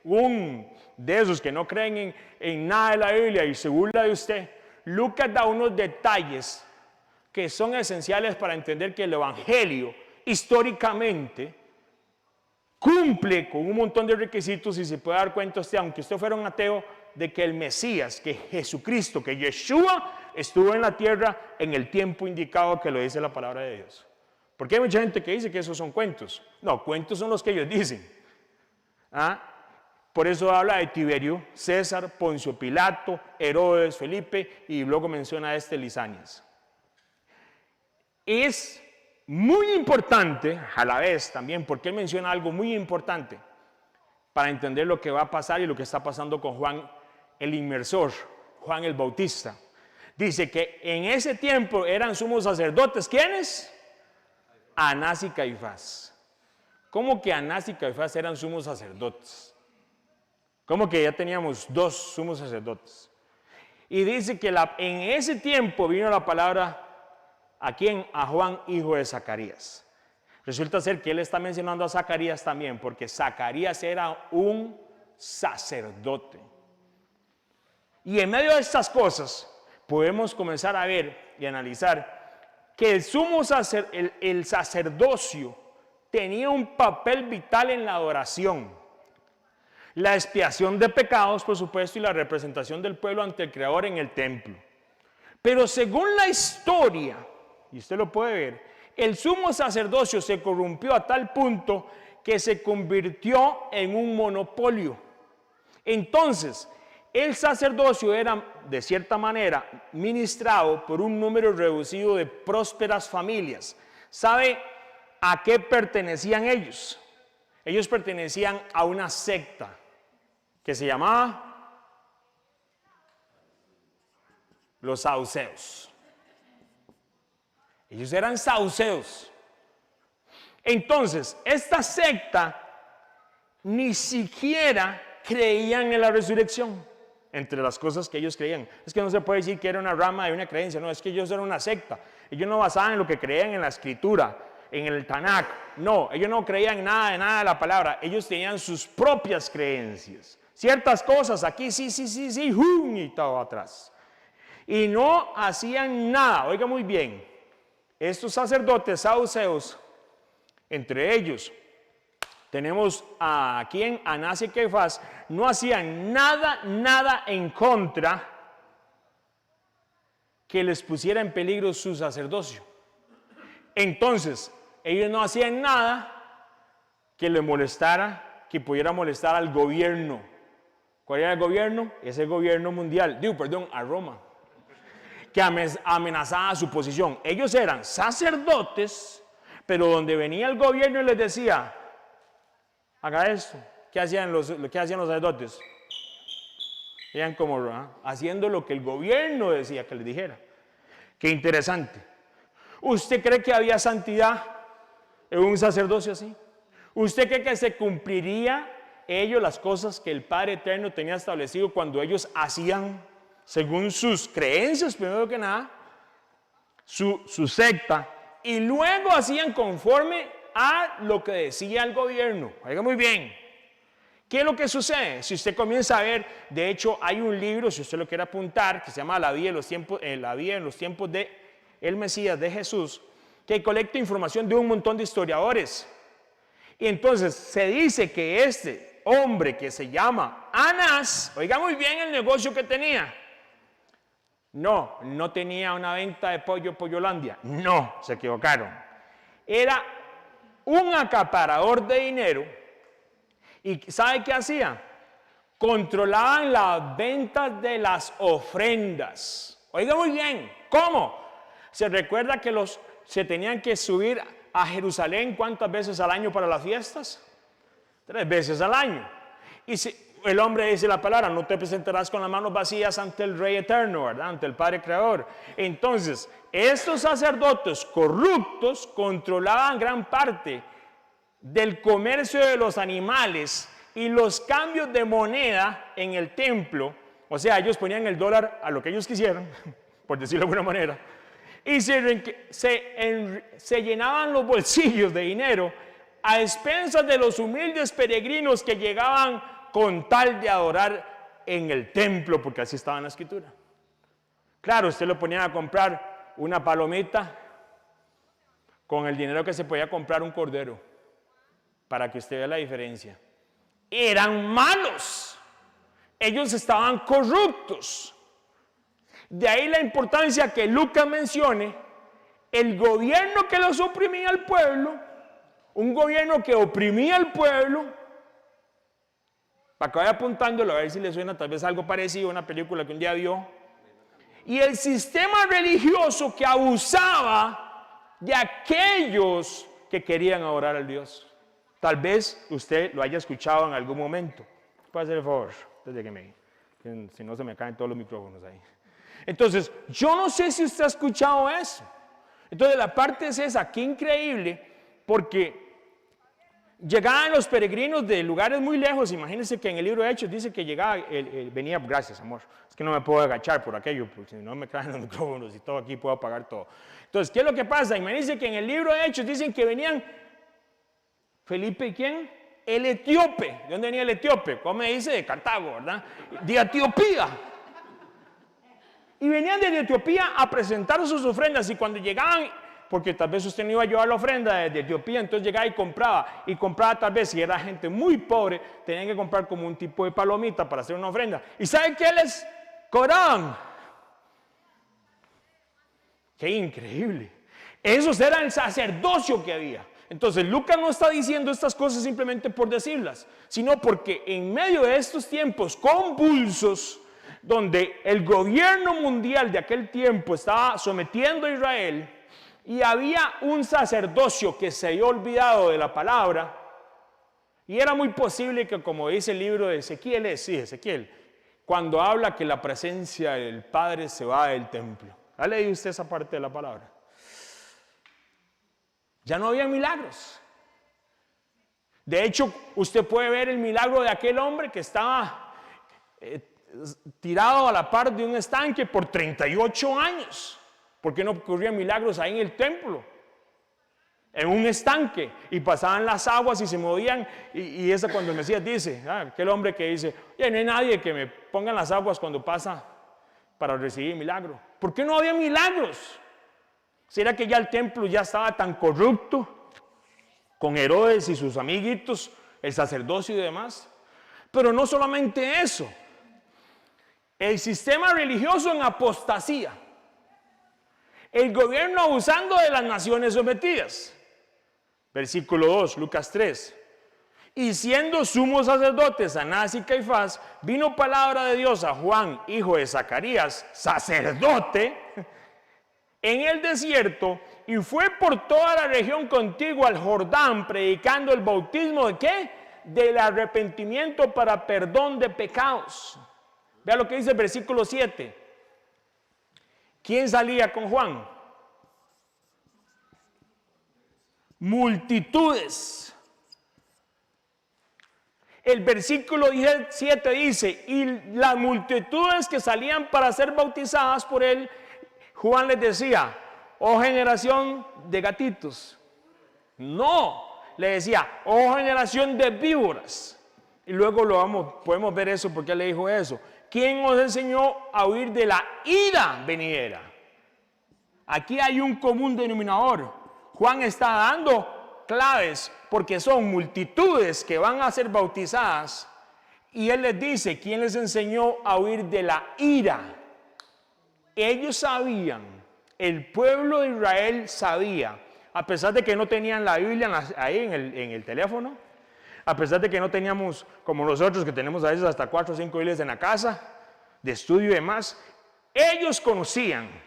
S1: un de esos que no creen en nada de la Biblia y se burla de usted. Lucas da unos detalles que son esenciales para entender que el Evangelio históricamente cumple con un montón de requisitos y se puede dar cuenta usted, aunque usted fuera un ateo, de que el Mesías, que Jesucristo, que Yeshua estuvo en la tierra en el tiempo indicado que lo dice la palabra de Dios. Porque hay mucha gente que dice que esos son cuentos. No, cuentos son los que ellos dicen. Por eso habla de Tiberio, César, Poncio Pilato, Herodes, Felipe y luego menciona a Lisanias. Es muy importante a la vez también, porque él menciona algo muy importante para entender lo que va a pasar y lo que está pasando con Juan el Inmersor, Juan el Bautista. Dice que en ese tiempo eran sumos sacerdotes, ¿quiénes? Anás y Caifás. ¿Cómo que Anás y Caifás eran sumos sacerdotes? ¿Cómo que ya teníamos 2 sumos sacerdotes? Y dice que en ese tiempo vino la palabra, ¿a quién? A Juan, hijo de Zacarías. Resulta ser que él está mencionando a Zacarías también, porque Zacarías era un sacerdote. Y en medio de estas cosas, podemos comenzar a ver y analizar que el sacerdocio tenía un papel vital en la adoración, la expiación de pecados, por supuesto, y la representación del pueblo ante el Creador en el templo. Pero según la historia, y usted lo puede ver, el sumo sacerdocio se corrompió a tal punto que se convirtió en un monopolio. Entonces, el sacerdocio era, de cierta manera, ministrado por un número reducido de prósperas familias. ¿Sabe a qué pertenecían ellos? Ellos pertenecían a una secta que se llamaba los saduceos. Ellos eran saduceos. Entonces, esta secta ni siquiera creían en la resurrección. Entre las cosas que ellos creían, es que no se puede decir que era una rama de una creencia, no, es que ellos eran una secta. Ellos no basaban en lo que creían en la escritura, en el Tanakh, no, ellos no creían nada de la palabra, ellos tenían sus propias creencias, ciertas cosas, aquí sí, y todo atrás. Y no hacían nada, oiga muy bien, estos sacerdotes saduceos, entre ellos, tenemos aquí en Anás y Caifás, no hacían nada en contra que les pusiera en peligro su sacerdocio. Entonces, ellos no hacían nada que le molestara, que pudiera molestar al gobierno. ¿Cuál era el gobierno? Es el gobierno mundial, a Roma, que amenazaba su posición. Ellos eran sacerdotes, pero donde venía el gobierno y les decía, haga esto. ¿Qué hacían los sacerdotes? Eran como haciendo lo que el gobierno decía que les dijera. Qué interesante. ¿Usted cree que había santidad en un sacerdocio así? ¿Usted cree que se cumpliría ellos las cosas que el Padre Eterno tenía establecido cuando ellos hacían, según sus creencias, primero que nada, su secta, y luego hacían conforme a lo que decía el gobierno? Oiga muy bien, ¿qué es lo que sucede? Si usted comienza a ver, de hecho hay un libro, si usted lo quiere apuntar, que se llama La vida en los tiempos de el Mesías, de Jesús, que colecta información de un montón de historiadores. Y entonces se dice que este hombre que se llama Anás, oiga muy bien el negocio que tenía. No tenía una venta de Pollolandia. No, se equivocaron. Era un acaparador de dinero. ¿Y sabe qué hacía? Controlaban las ventas de las ofrendas. Oiga muy bien, ¿cómo? Se recuerda que se tenían que subir a Jerusalén ¿cuántas veces al año para las fiestas? 3 veces al año. Y el hombre dice la palabra, no te presentarás con las manos vacías ante el Rey Eterno, ¿verdad? Ante el Padre Creador. Entonces, estos sacerdotes corruptos controlaban gran parte del comercio de los animales y los cambios de moneda en el templo. O sea, ellos ponían el dólar a lo que ellos quisieran, por decirlo de alguna manera, y se llenaban los bolsillos de dinero a expensas de los humildes peregrinos que llegaban con tal de adorar en el templo, porque así estaba en la escritura. Claro, usted lo ponía a comprar una palomita con el dinero que se podía comprar un cordero, para que usted vea la diferencia. Eran malos, ellos estaban corruptos. De ahí la importancia que Lucas mencione el gobierno que los oprimía al pueblo, un gobierno que oprimía al pueblo, para que vaya apuntándolo a ver si le suena tal vez algo parecido a una película que un día vio, y el sistema religioso que abusaba de aquellos que querían adorar al Dios. Tal vez usted lo haya escuchado en algún momento. ¿Puede hacer el favor? Desde que si no se me caen todos los micrófonos ahí. Entonces, yo no sé si usted ha escuchado eso. Entonces, la parte es esa, qué increíble, porque llegaban los peregrinos de lugares muy lejos. Imagínense que en el libro de Hechos dice que llegaba, venía, gracias amor, es que no me puedo agachar por aquello, porque si no me caen los micrófonos y todo aquí, puedo apagar todo. Entonces, ¿qué es lo que pasa? Imagínense que en el libro de Hechos dicen que venían Felipe, ¿quién? El etíope. ¿De dónde venía el etíope? ¿Cómo me dice? De Cartago, ¿verdad? De Etiopía. Y venían de Etiopía a presentar sus ofrendas, y cuando llegaban, porque tal vez usted no iba a llevar la ofrenda de Etiopía, entonces llegaba y compraba tal vez, si era gente muy pobre, tenían que comprar como un tipo de palomita para hacer una ofrenda. ¿Y saben qué les cobraban? ¡Qué increíble! Esos eran el sacerdocio que había. Entonces Lucas no está diciendo estas cosas simplemente por decirlas, sino porque en medio de estos tiempos convulsos, donde el gobierno mundial de aquel tiempo estaba sometiendo a Israel y había un sacerdocio que se había olvidado de la palabra, y era muy posible que, como dice el libro de Ezequiel, Ezequiel, cuando habla que la presencia del Padre se va del templo. ¿Ha leído usted esa parte de la palabra? Ya no había milagros. De hecho, usted puede ver el milagro de aquel hombre que estaba tirado a la par de un estanque por 38 años. ¿Por qué no ocurrían milagros ahí en el templo? En un estanque, y pasaban las aguas y se movían, y eso cuando el Mesías dice, aquel hombre que dice, oye, no hay nadie que me ponga las aguas cuando pasa para recibir milagro. ¿Por qué no había milagros? ¿Será que ya el templo ya estaba tan corrupto, con Herodes y sus amiguitos, el sacerdocio y demás? Pero no solamente eso, el sistema religioso en apostasía, el gobierno abusando de las naciones sometidas. Versículo 2, Lucas 3. Y siendo sumos sacerdotes Anás y Caifás, vino palabra de Dios a Juan, hijo de Zacarías, sacerdote, en el desierto, y fue por toda la región contigua al Jordán, predicando el bautismo ¿de qué? Del arrepentimiento para perdón de pecados. Vea lo que dice el versículo 7. ¿Quién salía con Juan? Multitudes. El versículo 7 dice, y las multitudes que salían para ser bautizadas por él, Juan les decía, oh generación de gatitos. No, le decía, oh generación de víboras. Y luego podemos ver eso, porque él le dijo eso. ¿Quién os enseñó a huir de la ira venidera? Aquí hay un común denominador. Juan está dando claves porque son multitudes que van a ser bautizadas, y él les dice, ¿quién les enseñó a huir de la ira? Ellos sabían, el pueblo de Israel sabía, a pesar de que no tenían la Biblia ahí en el teléfono, a pesar de que no teníamos, como nosotros que tenemos a veces hasta 4 o 5 Biblias en la casa, de estudio y demás, ellos conocían.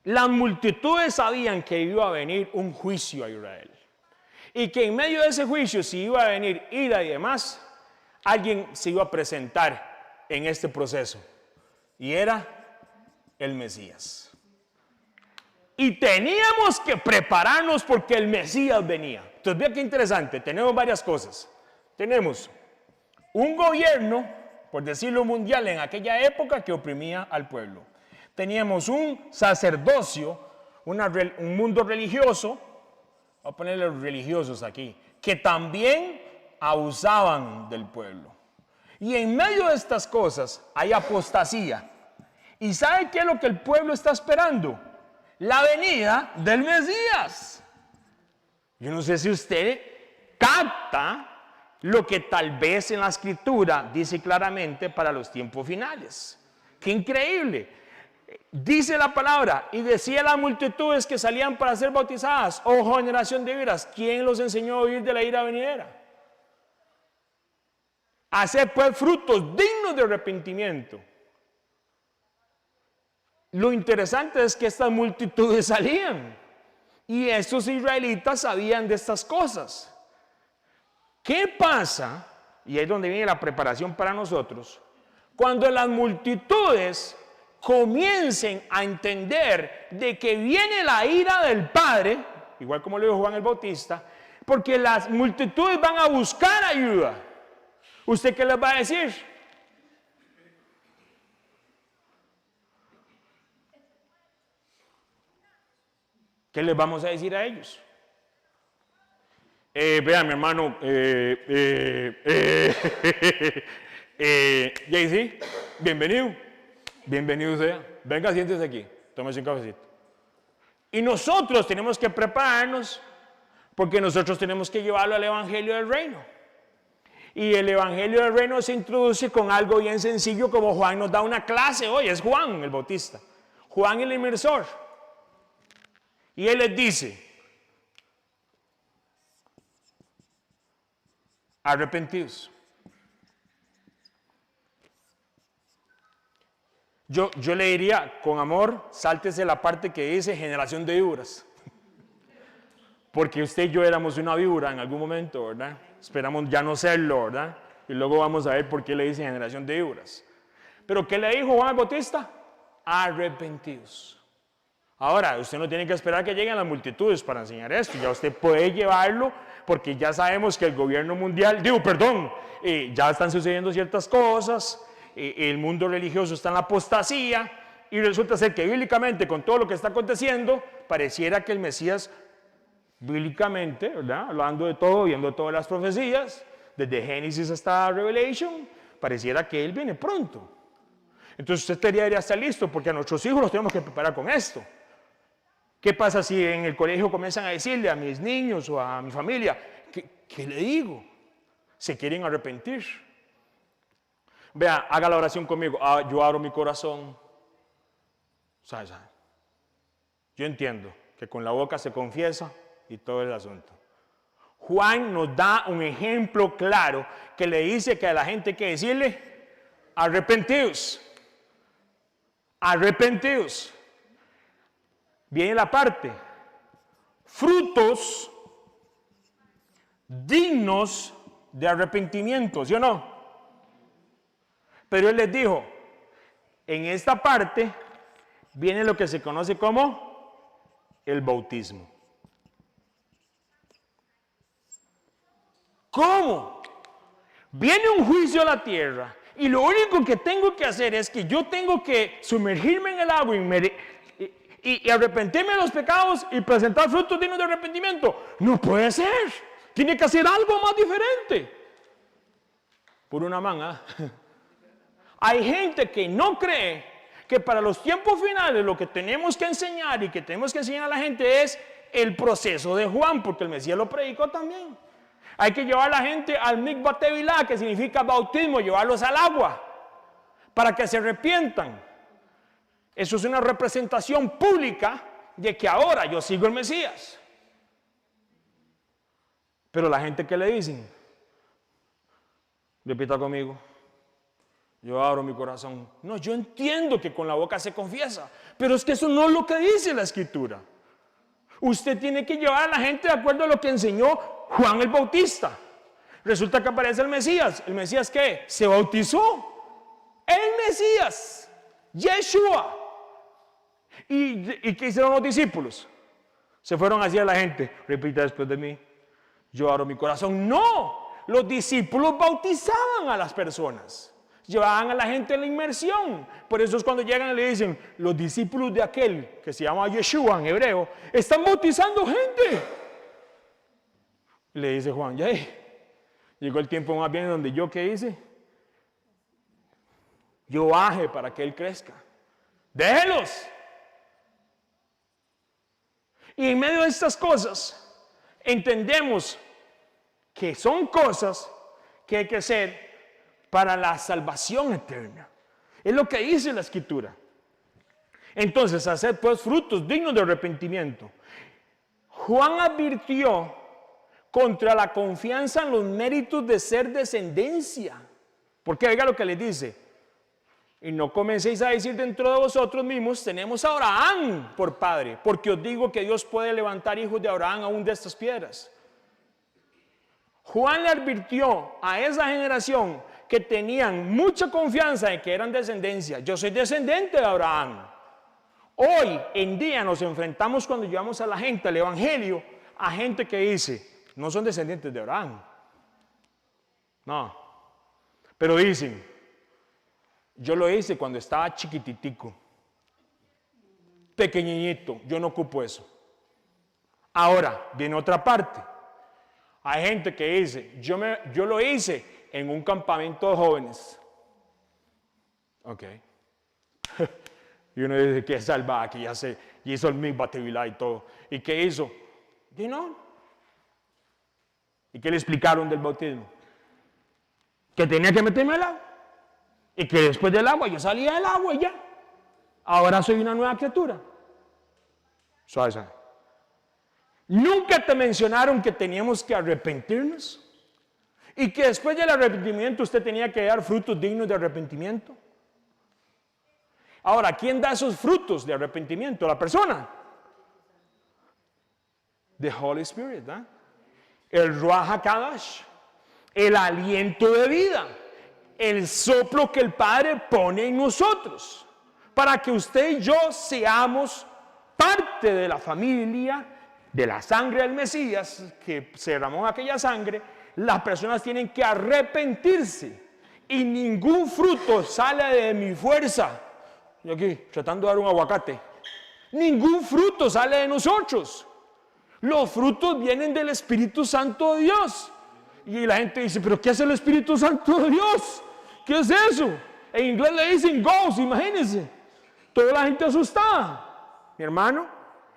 S1: Las multitudes sabían que iba a venir un juicio a Israel. Y que en medio de ese juicio, si iba a venir ira y demás, alguien se iba a presentar en este proceso. Y era el Mesías. Y teníamos que prepararnos porque el Mesías venía. Entonces, vea qué interesante, tenemos varias cosas. Tenemos un gobierno, por decirlo mundial, en aquella época que oprimía al pueblo. Teníamos un sacerdocio, un mundo religioso, voy a ponerle los religiosos aquí, que también abusaban del pueblo. Y en medio de estas cosas hay apostasía. ¿Y sabe qué es lo que el pueblo está esperando? La venida del Mesías. Yo no sé si usted capta lo que tal vez en la Escritura dice claramente para los tiempos finales. ¡Qué increíble! Dice la palabra, y decía las multitudes que salían para ser bautizadas, oh generación de víboras, ¿quién los enseñó a huir de la ira venidera? Hacer pues frutos dignos de arrepentimiento. Lo interesante es que estas multitudes salían, y estos israelitas sabían de estas cosas. ¿Qué pasa? Y ahí es donde viene la preparación para nosotros. Cuando las multitudes comiencen a entender de que viene la ira del Padre, igual como lo dijo Juan el Bautista, porque las multitudes van a buscar ayuda. ¿Usted qué les va a decir? ¿Qué les vamos a decir a ellos? Vean, mi hermano, JC, bienvenido. Bienvenido sea. Venga, siéntese aquí. Tómese un cafecito. Y nosotros tenemos que prepararnos porque nosotros tenemos que llevarlo al Evangelio del Reino. Y el Evangelio del Reino se introduce con algo bien sencillo, como Juan nos da una clase hoy. Es Juan el Bautista. Juan el inmersor. Y él les dice, arrepentidos. Yo le diría, con amor, sáltese la parte que dice generación de víboras. Porque usted y yo éramos una víbora en algún momento, ¿verdad? Esperamos ya no serlo, ¿verdad? Y luego vamos a ver por qué le dice generación de víboras. Pero ¿qué le dijo Juan el Bautista? Arrepentidos. Ahora, usted no tiene que esperar que lleguen las multitudes para enseñar esto. Ya usted puede llevarlo porque ya sabemos que el gobierno mundial, ya están sucediendo ciertas cosas, el mundo religioso está en la apostasía y resulta ser que bíblicamente con todo lo que está aconteciendo, pareciera que el Mesías, bíblicamente, ¿verdad? Hablando de todo, viendo todas las profecías, desde Génesis hasta Revelation, pareciera que Él viene pronto. Entonces usted debería estar listo porque a nuestros hijos los tenemos que preparar con esto. ¿Qué pasa si en el colegio comienzan a decirle a mis niños o a mi familia, ¿qué le digo? Se quieren arrepentir. Vea, haga la oración conmigo. Yo abro mi corazón. ¿Sabe? Yo entiendo que con la boca se confiesa y todo el asunto. Juan nos da un ejemplo claro que le dice que a la gente hay que decirle, arrepentidos. Arrepentidos. Viene la parte, frutos dignos de arrepentimiento, ¿sí o no? Pero Él les dijo, en esta parte viene lo que se conoce como el bautismo. ¿Cómo? Viene un juicio a la tierra y lo único que tengo que hacer es que yo tengo que sumergirme en el agua y arrepentirme de los pecados y presentar frutos dignos de arrepentimiento. No puede ser. Tiene que hacer algo más diferente. Por una manga. Hay gente que no cree que para los tiempos finales lo que tenemos que enseñar y que tenemos que enseñar a la gente es el proceso de Juan, porque el Mesías lo predicó también. Hay que llevar a la gente al mikvah tevilá, que significa bautismo, llevarlos al agua, para que se arrepientan. Eso es una representación pública de que ahora yo sigo el Mesías. Pero la gente que le dicen, repita conmigo, yo abro mi corazón. No, yo entiendo que con la boca se confiesa, pero es que eso no es lo que dice la Escritura. Usted tiene que llevar a la gente de acuerdo a lo que enseñó Juan el Bautista. Resulta que aparece el Mesías. ¿El Mesías qué? Se bautizó. El Mesías, Yeshua. ¿Y qué hicieron los discípulos? Se fueron hacia la gente. Repita después de mí. Yo abro mi corazón. No, los discípulos bautizaban a las personas. Llevaban a la gente a la inmersión. Por eso es cuando llegan y le dicen, los discípulos de aquel que se llama Yeshua en hebreo, están bautizando gente. Le dice Juan, ya llegó el tiempo más bien donde yo, ¿qué hice? Yo baje para que él crezca. Déjelos. Y en medio de estas cosas, entendemos que son cosas que hay que hacer para la salvación eterna. Es lo que dice la Escritura. Entonces, hacer pues frutos dignos de arrepentimiento. Juan advirtió contra la confianza en los méritos de ser descendencia. Porque oiga lo que les dice. Y no comencéis a decir dentro de vosotros mismos, tenemos a Abraham por padre, porque os digo que Dios puede levantar hijos de Abraham aún de estas piedras. Juan le advirtió a esa generación que tenían mucha confianza en que eran descendencia. Yo soy descendiente de Abraham. Hoy en día nos enfrentamos cuando llevamos a la gente al evangelio, a gente que dice, no son descendientes de Abraham. No, pero dicen, yo lo hice cuando estaba chiquititico, pequeñito, yo no ocupo eso. Ahora, viene otra parte. Hay gente que dice, yo lo hice en un campamento de jóvenes. Ok. Y uno dice, que es salvaje, que ya hizo el mikvah tevilá y todo. ¿Y qué hizo? Y no. ¿Y qué le explicaron del bautismo? Que tenía que meterme al agua. Y que después del agua yo salía del agua y ya. Ahora soy una nueva criatura. Suave, suave. Nunca te mencionaron que teníamos que arrepentirnos. Y que después del arrepentimiento usted tenía que dar frutos dignos de arrepentimiento. Ahora, ¿quién da esos frutos de arrepentimiento? La persona. The Holy Spirit, ¿eh? El Ruach HaKadosh, el aliento de vida, el soplo que el Padre pone en nosotros, para que usted y yo seamos parte de la familia, de la sangre del Mesías, que se derramó aquella sangre. Las personas tienen que arrepentirse, y ningún fruto sale de mi fuerza. Yo aquí, tratando de dar un aguacate. Ningún fruto sale de nosotros. Los frutos vienen del Espíritu Santo de Dios. Y la gente dice, ¿pero qué hace el Espíritu Santo de Dios? ¿Qué es eso? En inglés le dicen ghost, imagínense. Toda la gente asustada, mi hermano.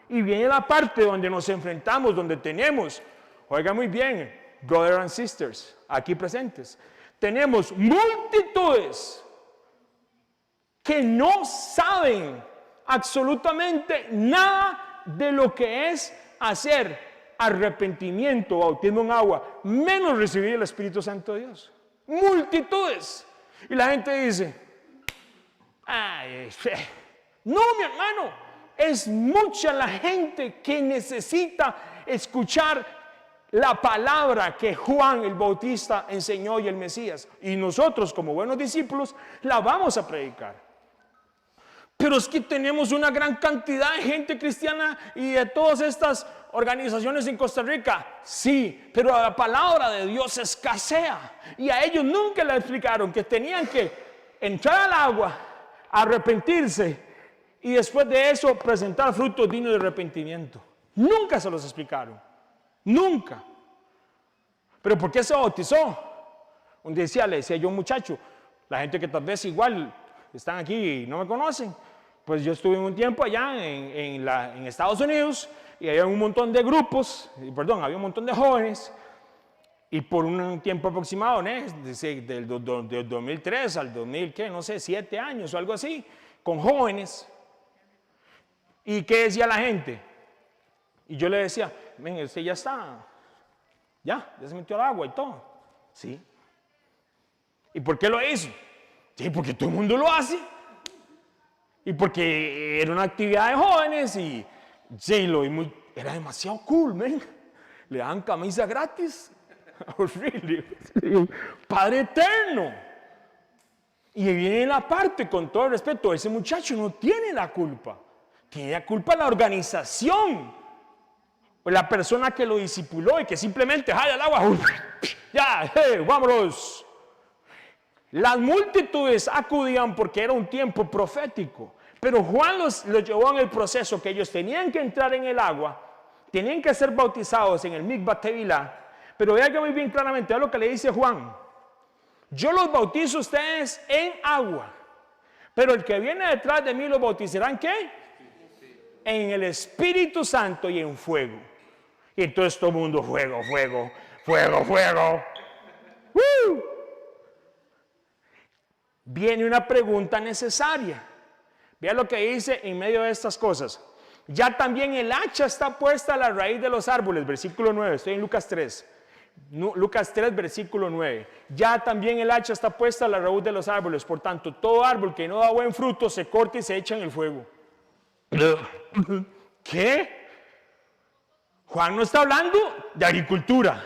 S1: Y viene la parte donde nos enfrentamos, donde tenemos, oiga muy bien, brothers and sisters, aquí presentes, tenemos multitudes que no saben absolutamente nada de lo que es hacer arrepentimiento, bautismo en agua, menos recibir el Espíritu Santo de Dios. Multitudes. Y la gente dice, ay, no, mi hermano, es mucha la gente que necesita escuchar la palabra que Juan el Bautista enseñó y el Mesías. Y nosotros, como buenos discípulos, la vamos a predicar. Pero es que tenemos una gran cantidad de gente cristiana y de todas estas organizaciones en Costa Rica. Sí, pero la palabra de Dios escasea. Y a ellos nunca les explicaron que tenían que entrar al agua, arrepentirse y después de eso presentar frutos dignos de arrepentimiento. Nunca se los explicaron. Nunca. ¿Pero por qué se bautizó? Un día le decía yo a un muchacho, la gente que tal vez igual están aquí y no me conocen, pues yo estuve un tiempo allá en Estados Unidos y había un montón de grupos, había un montón de jóvenes, y por un tiempo aproximado, del 2003 al 2000, ¿qué? No sé, 7 años o algo así, con jóvenes. ¿Y qué decía la gente? Y yo le decía, ven, usted ya está, ya se metió al agua y todo. Sí. ¿Y por qué lo hizo? Sí, porque todo el mundo lo hace. Y porque era una actividad de jóvenes y sí, era demasiado cool, man. Le dan camisa gratis. Oh, really? Padre eterno. Y viene la parte, con todo el respeto, ese muchacho no tiene la culpa. Tiene la culpa la organización. O la persona que lo discipuló y que simplemente jala al agua. Ya, vámonos. Las multitudes acudían porque era un tiempo profético, pero Juan los llevó en el proceso que ellos tenían que entrar en el agua, tenían que ser bautizados en el Mikvat Tevilá, pero vean que muy bien claramente, es lo que le dice Juan, yo los bautizo a ustedes en agua, pero el que viene detrás de mí los bautizará ¿en qué? En el Espíritu Santo y en fuego. Y entonces todo el mundo, fuego. Viene una pregunta necesaria. Vean lo que dice en medio de estas cosas. Ya también el hacha está puesta a la raíz de los árboles, versículo 9, estoy en Lucas 3. Lucas 3, versículo 9. Ya también el hacha está puesta a la raíz de los árboles, por tanto, todo árbol que no da buen fruto se corta y se echa en el fuego. ¿Qué? Juan no está hablando de agricultura.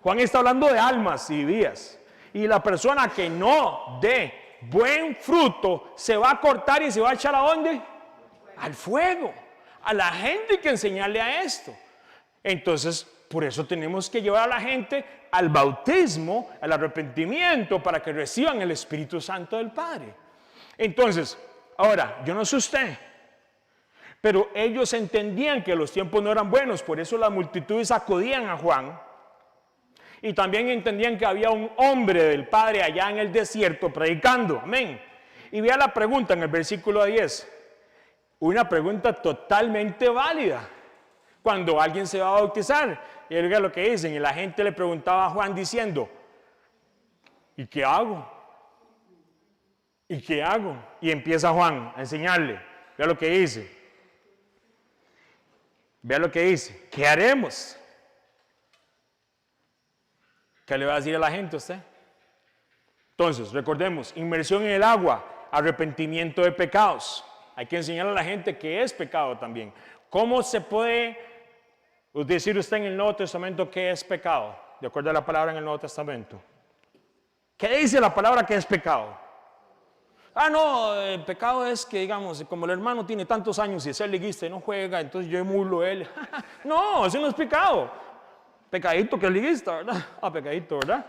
S1: Juan está hablando de almas y vidas. Y la persona que no dé buen fruto se va a cortar y se va a echar ¿a dónde? Al fuego. A la gente hay que enseñarle a esto. Entonces, por eso tenemos que llevar a la gente al bautismo, al arrepentimiento, para que reciban el Espíritu Santo del Padre. Entonces, ahora, yo no sé usted, pero ellos entendían que los tiempos no eran buenos, por eso las multitudes acudían a Juan. Y también entendían que había un hombre del Padre allá en el desierto predicando. Amén. Y vea la pregunta en el versículo 10. Una pregunta totalmente válida. Cuando alguien se va a bautizar, y oiga lo que dicen, y la gente le preguntaba a Juan diciendo, ¿y qué hago? ¿Y qué hago? Y empieza Juan a enseñarle. Vea lo que dice. Vea lo que dice. ¿Qué haremos? ¿Qué le va a decir a la gente a usted? Entonces, recordemos, inmersión en el agua, arrepentimiento de pecados. Hay que enseñar a la gente qué es pecado también. ¿Cómo se puede decir usted en el Nuevo Testamento qué es pecado? De acuerdo a la palabra en el Nuevo Testamento. ¿Qué dice la palabra que es pecado? No, el pecado es que, digamos, como el hermano tiene tantos años y es liguista y no juega, entonces yo emulo a él. No, eso no es pecado. Pecadito que es liguista, ¿verdad? Pecadito, ¿verdad?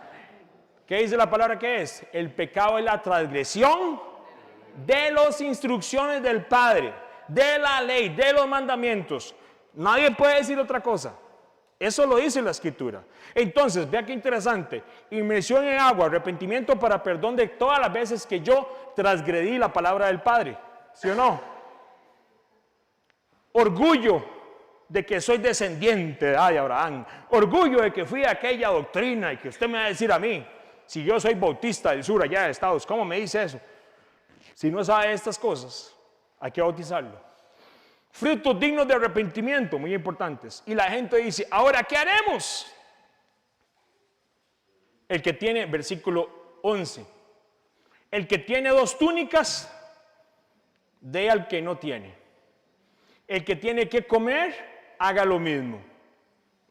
S1: ¿Qué dice la palabra que es? El pecado es la transgresión de las instrucciones del Padre, de la ley, de los mandamientos. Nadie puede decir otra cosa. Eso lo dice la Escritura. Entonces, vea qué interesante. Inmersión en agua, arrepentimiento para perdón de todas las veces que yo transgredí la palabra del Padre. ¿Sí o no? Orgullo de que soy descendiente de Abraham. Orgullo de que fui a aquella doctrina y que usted me va a decir a mí, si yo soy bautista del sur allá de Estados, ¿cómo me dice eso? Si no sabe estas cosas, hay que bautizarlo. Frutos dignos de arrepentimiento, muy importantes. Y la gente dice, ¿ahora qué haremos? El que tiene, versículo 11, el que tiene 2 túnicas, dé al que no tiene. El que tiene que comer, haga lo mismo.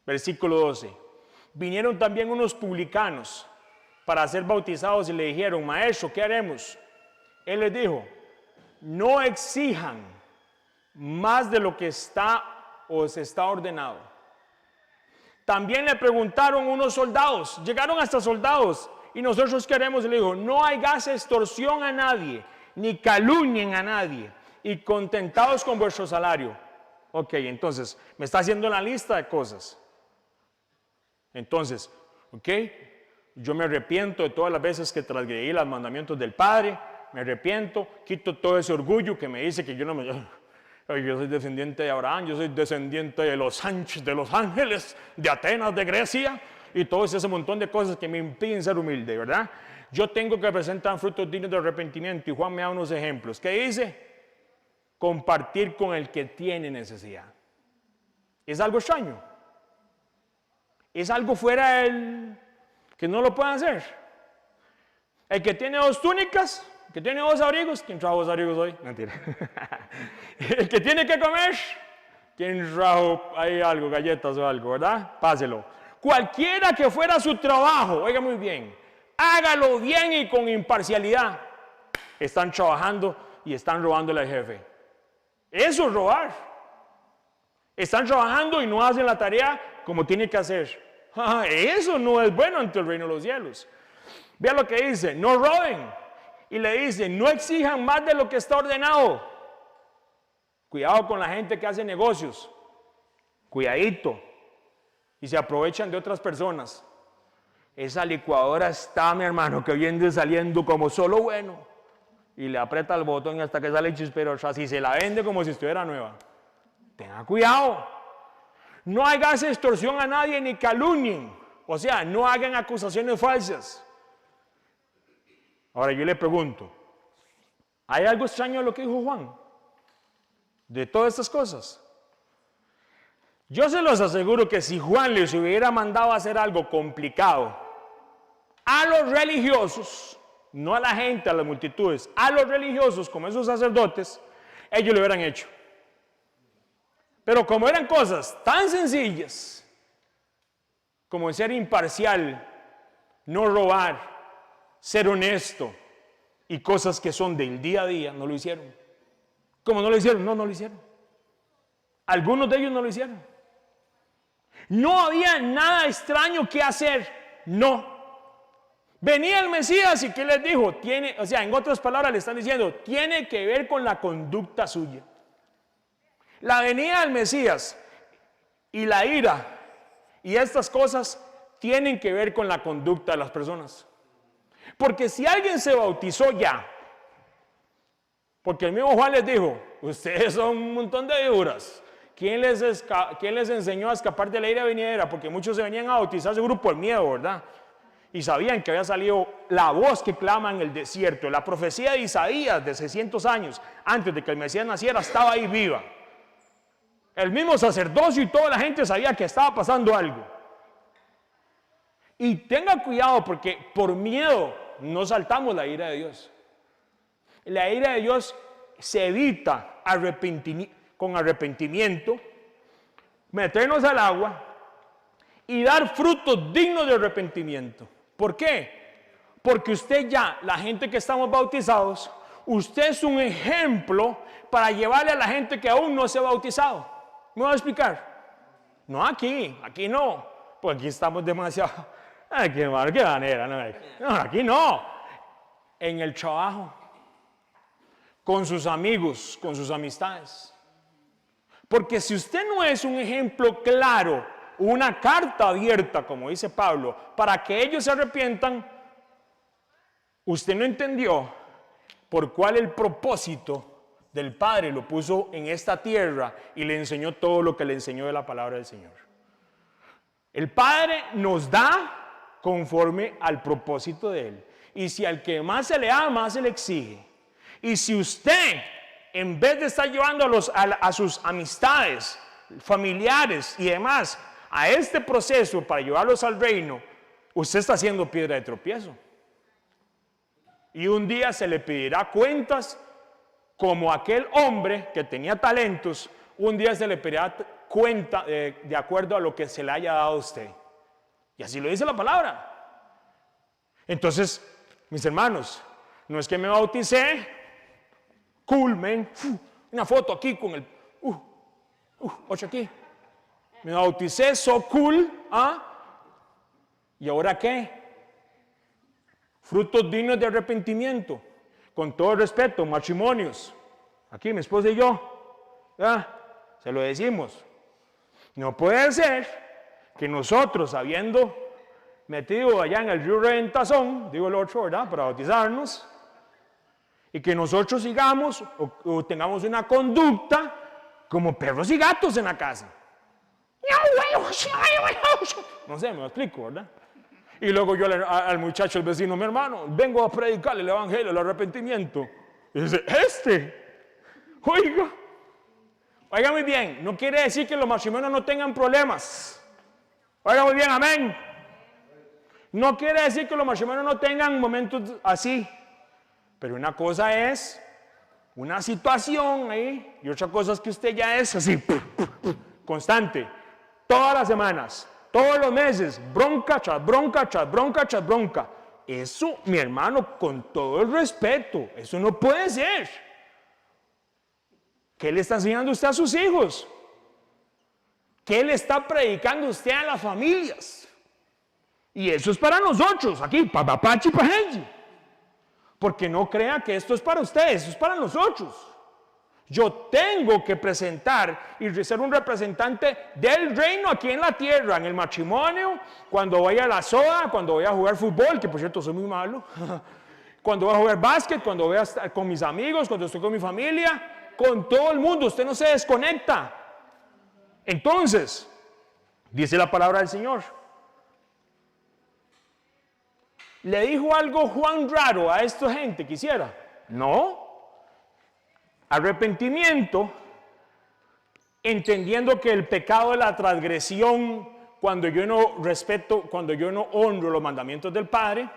S1: Versículo 12. Vinieron también unos publicanos para ser bautizados y le dijeron, maestro, ¿qué haremos? Él les dijo, no exijan más de lo que está o se está ordenado. También le preguntaron unos soldados, llegaron hasta soldados, y nosotros queremos, y le dijo, no hagáis extorsión a nadie, ni calumnien a nadie, y contentados con vuestro salario. Ok, entonces, me está haciendo la lista de cosas. Entonces, ok, yo me arrepiento de todas las veces que transgredí los mandamientos del Padre, me arrepiento, quito todo ese orgullo que me dice que yo no me... Yo soy descendiente de Abraham, yo soy descendiente de los Sánchez, de los Ángeles, de Atenas, de Grecia, y todo ese montón de cosas que me impiden ser humilde, ¿verdad? Yo tengo que presentar frutos dignos de arrepentimiento, y Juan me da unos ejemplos. ¿Qué dice? Compartir con el que tiene necesidad. ¿Es algo extraño? ¿Es algo fuera del que no lo puedan hacer? El que tiene 2 túnicas, que tiene 2 abrigos, ¿quién trajo 2 abrigos hoy? Mentira. El que tiene que comer, ¿quién trajo ahí algo, galletas o algo, verdad? Páselo. Cualquiera que fuera su trabajo, oiga muy bien, hágalo bien y con imparcialidad. Están trabajando y están robándole al jefe. Eso es robar. Están trabajando y no hacen la tarea como tiene que hacer. Eso no es bueno ante el reino de los cielos. Vea lo que dice, no roben. Y le dice, no exijan más de lo que está ordenado. Cuidado con la gente que hace negocios. Cuidadito. Y se aprovechan de otras personas. Esa licuadora está, mi hermano, que viene saliendo como solo bueno. Y le aprieta el botón hasta que sale chisperosa. Así se la vende como si estuviera nueva. Tenga cuidado. No hagas extorsión a nadie ni calumnien. O sea, no hagan acusaciones falsas. Ahora yo le pregunto, ¿hay algo extraño en lo que dijo Juan? De todas estas cosas. Yo se los aseguro que si Juan les hubiera mandado a hacer algo complicado a los religiosos, no a la gente, a las multitudes, a los religiosos como esos sacerdotes, ellos lo hubieran hecho. Pero como eran cosas tan sencillas como ser imparcial, no robar, ser honesto y cosas que son del día a día, no lo hicieron. ¿Cómo no lo hicieron? No lo hicieron. Algunos de ellos no lo hicieron. No había nada extraño que hacer. No. Venía el Mesías y ¿qué les dijo? O sea, en otras palabras le están diciendo, tiene que ver con la conducta suya. La venida del Mesías y la ira y estas cosas tienen que ver con la conducta de las personas. Porque si alguien se bautizó ya, porque el mismo Juan les dijo, ustedes son un montón de víboras. ¿Quién les enseñó a escapar de la ira venidera? Porque muchos se venían a bautizar seguro por miedo, ¿verdad? Y sabían que había salido la voz que clama en el desierto. La profecía de Isaías de 600 años antes de que el Mesías naciera estaba ahí viva. El mismo sacerdocio y toda la gente sabía que estaba pasando algo. Y tenga cuidado porque por miedo no saltamos la ira de Dios. La ira de Dios se evita con arrepentimiento, meternos al agua y dar frutos dignos de arrepentimiento. ¿Por qué? Porque usted ya, la gente que estamos bautizados, usted es un ejemplo para llevarle a la gente que aún no se ha bautizado. ¿Me voy a explicar? No aquí no, pues aquí estamos demasiado, qué manera, no, aquí no, en el trabajo, con sus amigos, con sus amistades. Porque si usted no es un ejemplo claro, una carta abierta, como dice Pablo, para que ellos se arrepientan, usted no entendió por cuál el propósito del Padre lo puso en esta tierra y le enseñó todo lo que le enseñó de la palabra del Señor. El Padre nos da conforme al propósito de Él. Y si al que más se le ama, más se le exige. Y si usted, en vez de estar llevando a sus amistades, familiares y demás, a este proceso para llevarlos al reino, usted está haciendo piedra de tropiezo. Y un día se le pedirá cuentas como aquel hombre que tenía talentos, un día se le pedirá cuenta de acuerdo a lo que se le haya dado a usted. Y así lo dice la palabra. Entonces, mis hermanos, no es que me bauticé, cool, man, una foto aquí con el, 8 aquí. Me bauticé, so cool, ¿y ahora qué? Frutos dignos de arrepentimiento. Con todo respeto, matrimonios. Aquí mi esposa y yo, se lo decimos. No puede ser que nosotros, habiendo metido allá en el río Reventazón, digo el otro, ¿verdad?, para bautizarnos, y que nosotros sigamos o tengamos una conducta como perros y gatos en la casa. No sé, me lo explico, ¿verdad? Y luego yo al muchacho, el vecino, mi hermano, vengo a predicarle el evangelio, el arrepentimiento. Y dice, oiga muy bien, no quiere decir que los matrimonios no tengan problemas. Oiga muy bien, amén. No quiere decir que los matrimonios no tengan momentos así. Pero una cosa es una situación ahí y otra cosa es que usted ya es así, constante, todas las semanas. Todos los meses, bronca tras bronca, tras bronca, tras bronca. Eso, mi hermano, con todo el respeto, eso no puede ser. ¿Qué le está enseñando usted a sus hijos? ¿Qué le está predicando usted a las familias? Y eso es para nosotros, aquí, para Papachi, para Genji. Porque no crea que esto es para ustedes, esto es para nosotros. Yo tengo que presentar y ser un representante del reino aquí en la tierra, en el matrimonio, cuando vaya a la soda, cuando voy a jugar fútbol, que por cierto soy muy malo, cuando voy a jugar básquet, cuando voy a estar con mis amigos, cuando estoy con mi familia, con todo el mundo, usted no se desconecta. Entonces, dice la palabra del Señor. ¿Le dijo algo Juan raro a esta gente? ¿Quisiera? No. Arrepentimiento, entendiendo que el pecado de la transgresión, cuando yo no respeto, cuando yo no honro los mandamientos del Padre.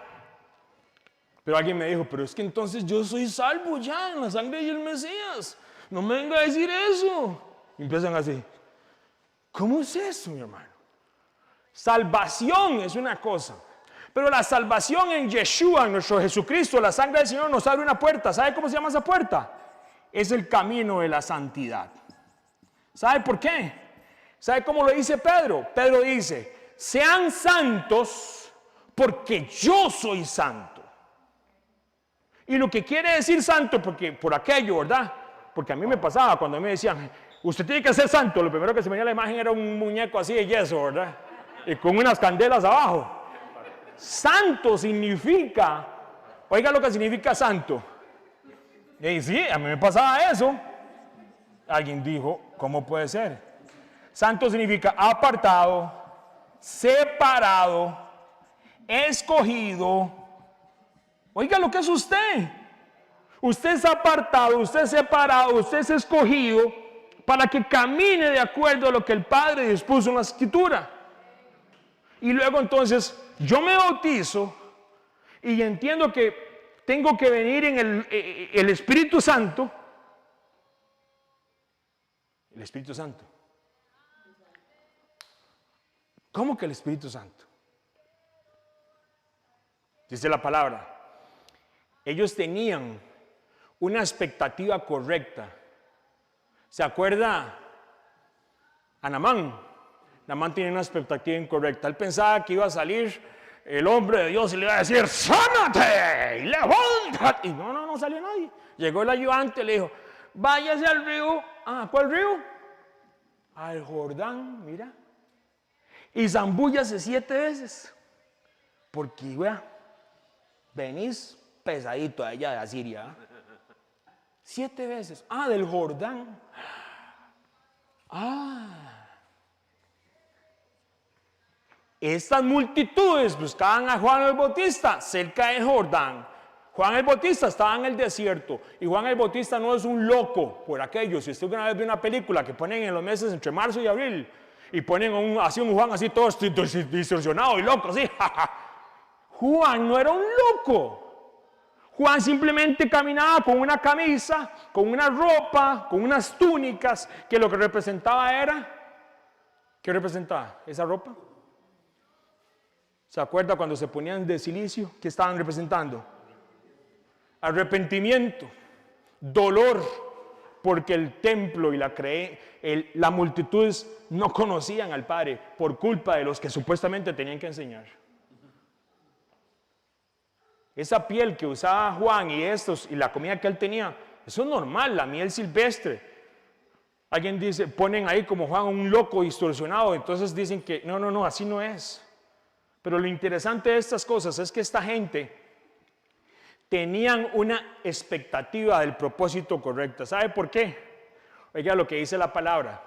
S1: Pero alguien me dijo, pero es que entonces yo soy salvo ya en la sangre del Mesías. No me venga a decir eso. Y empiezan así. ¿Cómo es eso, mi hermano? Salvación es una cosa. Pero la salvación en Yeshua, en nuestro Jesucristo, la sangre del Señor nos abre una puerta. ¿Sabe cómo se llama esa puerta? Es el camino de la santidad. ¿Sabe por qué? ¿Sabe cómo lo dice Pedro? Pedro dice, sean santos porque yo soy santo. Y lo que quiere decir santo, porque por aquello, ¿verdad? Porque a mí me pasaba cuando me decían, usted tiene que ser santo. Lo primero que se me venía a la imagen era un muñeco así de yeso, ¿verdad? Y con unas candelas abajo. Santo significa, oiga lo que significa santo. Y sí, a mí me pasaba eso. Alguien dijo, ¿cómo puede ser? Santo significa apartado, separado, escogido. Oiga lo que es usted. Usted es apartado, usted es separado, usted es escogido para que camine de acuerdo a lo que el Padre dispuso en la Escritura. Y luego entonces yo me bautizo y entiendo que tengo que venir en el Espíritu Santo. El Espíritu Santo. ¿Cómo que el Espíritu Santo? Dice la palabra. Ellos tenían una expectativa correcta. ¿Se acuerda a Naamán? Naamán tenía una expectativa incorrecta. Él pensaba que iba a salir el hombre de Dios y le iba a decir, ¡sánate! ¡Y levántate! Y no salió nadie. Llegó el ayudante y le dijo, váyase al río. Ah, ¿cuál río? Al Jordán, mira. Y zambúllase 7 veces. Porque, vea, venís pesadito allá de Asiria. 7 veces. Ah, del Jordán. Estas multitudes buscaban a Juan el Bautista cerca del Jordán. Juan el Bautista estaba en el desierto y Juan el Bautista no es un loco por aquello. Si usted una vez ve una película que ponen en los meses entre marzo y abril y ponen un Juan así todo distorsionado y loco, así. Juan no era un loco. Juan simplemente caminaba con una camisa, con una ropa, con unas túnicas, que lo que representaba era, ¿qué representaba esa ropa? ¿Se acuerda cuando se ponían de silicio? ¿Qué estaban representando? Arrepentimiento, dolor, porque el templo y la multitud no conocían al Padre por culpa de los que supuestamente tenían que enseñar. Esa piel que usaba Juan y la comida que él tenía, eso es normal, la miel silvestre. Alguien dice, ponen ahí como Juan un loco distorsionado, entonces dicen que no, así no es. Pero lo interesante de estas cosas es que esta gente tenían una expectativa del propósito correcto. ¿Sabe por qué? Oiga lo que dice la palabra.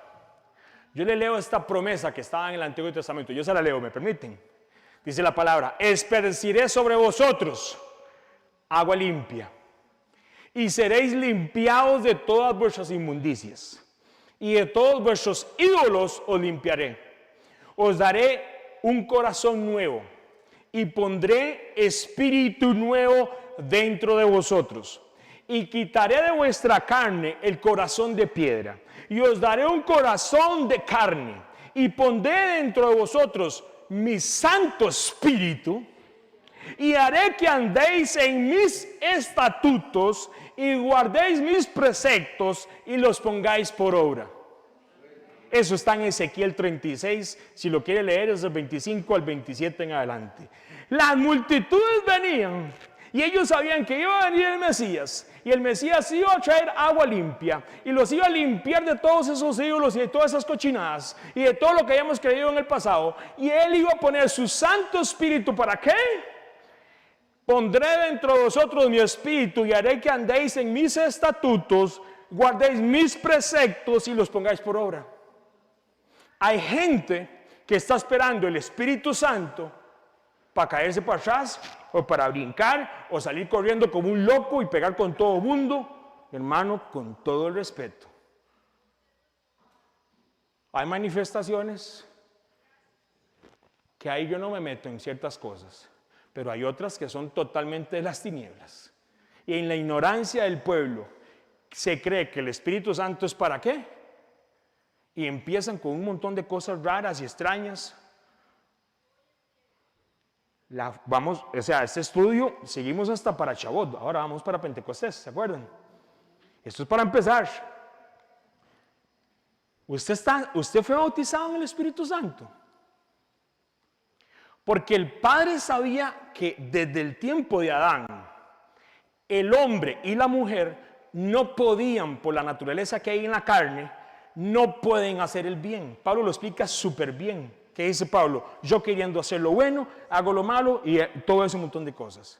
S1: Yo le leo esta promesa que estaba en el Antiguo Testamento. Yo se la leo, ¿me permiten? Dice la palabra, esparciré sobre vosotros agua limpia y seréis limpiados de todas vuestras inmundicias y de todos vuestros ídolos os limpiaré. Os daré un corazón nuevo y pondré espíritu nuevo dentro de vosotros y quitaré de vuestra carne el corazón de piedra y os daré un corazón de carne y pondré dentro de vosotros mi santo espíritu y haré que andéis en mis estatutos y guardéis mis preceptos y los pongáis por obra. Eso está en Ezequiel 36, si lo quiere leer es del 25 al 27 en adelante. Las multitudes venían y ellos sabían que iba a venir el Mesías y el Mesías iba a traer agua limpia y los iba a limpiar de todos esos ídolos y de todas esas cochinadas y de todo lo que hayamos creído en el pasado, y él iba a poner su santo espíritu. ¿Para qué? Pondré dentro de vosotros mi espíritu y haré que andéis en mis estatutos, guardéis mis preceptos y los pongáis por obra. Hay gente que está esperando el Espíritu Santo para caerse para atrás o para brincar o salir corriendo como un loco y pegar con todo el mundo. Hermano, con todo el respeto, hay manifestaciones que ahí yo no me meto en ciertas cosas, pero hay otras que son totalmente de las tinieblas. Y en la ignorancia del pueblo se cree que el Espíritu Santo es ¿para qué? Y empiezan con un montón de cosas raras y extrañas. Este estudio seguimos hasta para Chabot, ahora vamos para Pentecostés, ¿se acuerdan? Esto es para empezar. Usted fue bautizado en el Espíritu Santo. Porque el Padre sabía que desde el tiempo de Adán, el hombre y la mujer no podían, por la naturaleza que hay en la carne, no pueden hacer el bien. Pablo lo explica súper bien. ¿Qué dice Pablo? Yo queriendo hacer lo bueno, hago lo malo y todo ese montón de cosas.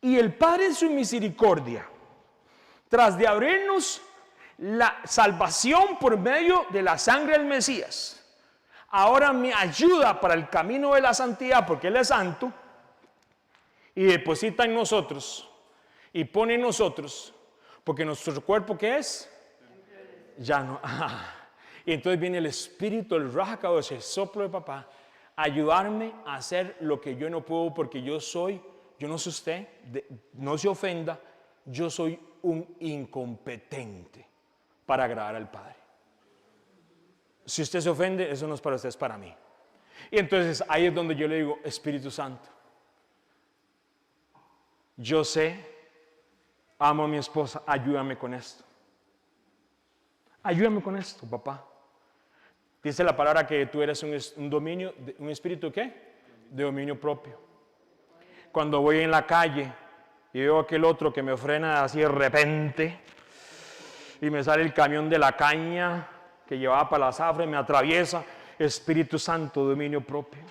S1: Y el Padre en su misericordia, tras de abrirnos la salvación por medio de la sangre del Mesías, ahora me ayuda para el camino de la santidad, porque Él es santo, y deposita en nosotros, y pone en nosotros, porque nuestro cuerpo, ¿qué es? Ya no. Y entonces viene el Espíritu, el Raja, ese soplo de papá, a ayudarme a hacer lo que yo no puedo, porque yo soy yo no sé usted, no se ofenda, yo soy un incompetente para agradar al Padre. Si usted se ofende, eso no es para usted, es para mí. Y entonces ahí es donde yo le digo, Espíritu Santo, yo sé, amo a mi esposa, ayúdame con esto. Ayúdame con esto, papá. Dice la palabra que tú eres un dominio, un espíritu ¿qué? De dominio propio. Cuando voy en la calle y veo aquel otro que me frena así de repente y me sale el camión de la caña que llevaba para la zafra y me atraviesa, Espíritu Santo, dominio propio.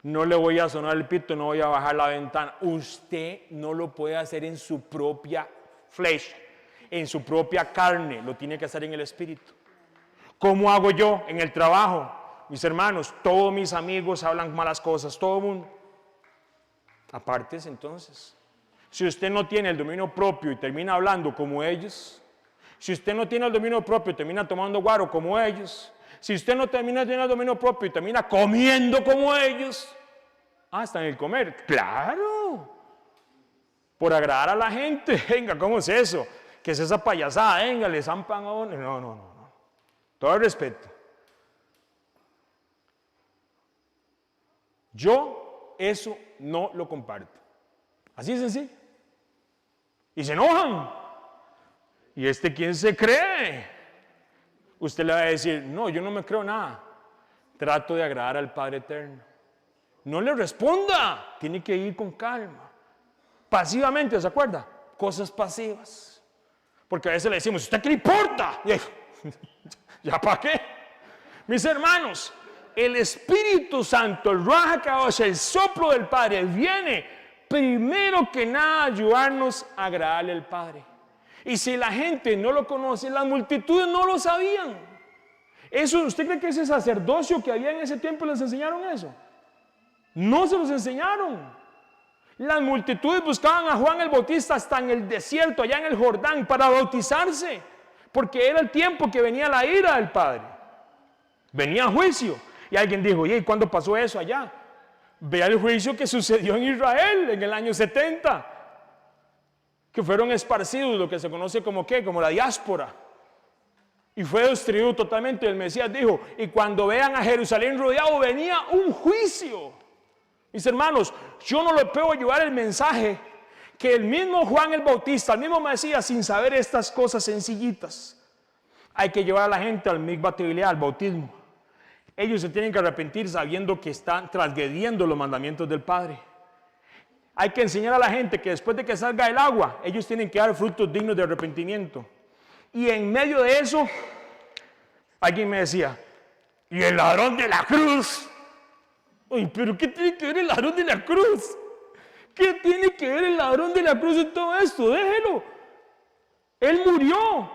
S1: No le voy a sonar el pito, no voy a bajar la ventana. Usted no lo puede hacer en su propia flesh, en su propia carne, lo tiene que hacer en el Espíritu. ¿Cómo hago yo en el trabajo? Mis hermanos, todos mis amigos hablan malas cosas, todo el mundo. Apártese entonces. Si usted no tiene el dominio propio y termina hablando como ellos, si usted no tiene el dominio propio y termina tomando guaro como ellos, si usted no termina teniendo el dominio propio y termina comiendo como ellos, hasta en el comer, claro, por agradar a la gente, venga, ¿cómo es eso? ¿Qué es esa payasada? Venga, le zampan a uno. No. Todo el respeto. Yo eso no lo comparto. Así es sencillo. Y se enojan. ¿Y quién se cree? Usted le va a decir, no, yo no me creo nada. Trato de agradar al Padre Eterno. No le responda. Tiene que ir con calma. Pasivamente, ¿se acuerda? Cosas pasivas. Porque a veces le decimos, ¿usted qué le importa? ¿Ya para qué? Mis hermanos, el Espíritu Santo, el Ruach HaKodesh, el soplo del Padre, viene primero que nada a ayudarnos a agradarle al Padre. Y si la gente no lo conoce, las multitudes no lo sabían. Eso, ¿usted cree que ese sacerdocio que había en ese tiempo les enseñaron eso? No se los enseñaron. Las multitudes buscaban a Juan el Bautista hasta en el desierto, allá en el Jordán, para bautizarse. Porque era el tiempo que venía la ira del Padre. Venía juicio. Y alguien dijo, ¿y cuándo pasó eso allá? Vea el juicio que sucedió en Israel en el año 70. Que fueron esparcidos, lo que se conoce como ¿qué? Como la diáspora. Y fue destruido totalmente. El Mesías dijo, y cuando vean a Jerusalén rodeado, venía un juicio. Mis hermanos, yo no le puedo llevar el mensaje que el mismo Juan el Bautista, el mismo Mesías, sin saber estas cosas sencillitas. Hay que llevar a la gente al mikvat al bautismo. Ellos se tienen que arrepentir sabiendo que están transgrediendo los mandamientos del Padre. Hay que enseñar a la gente que después de que salga el agua, ellos tienen que dar frutos dignos de arrepentimiento. Y en medio de eso, alguien me decía, ¿y el ladrón de la cruz? Uy, pero ¿qué tiene que ver el ladrón de la cruz? ¿Qué tiene que ver el ladrón de la cruz en todo esto? Déjelo. Él murió.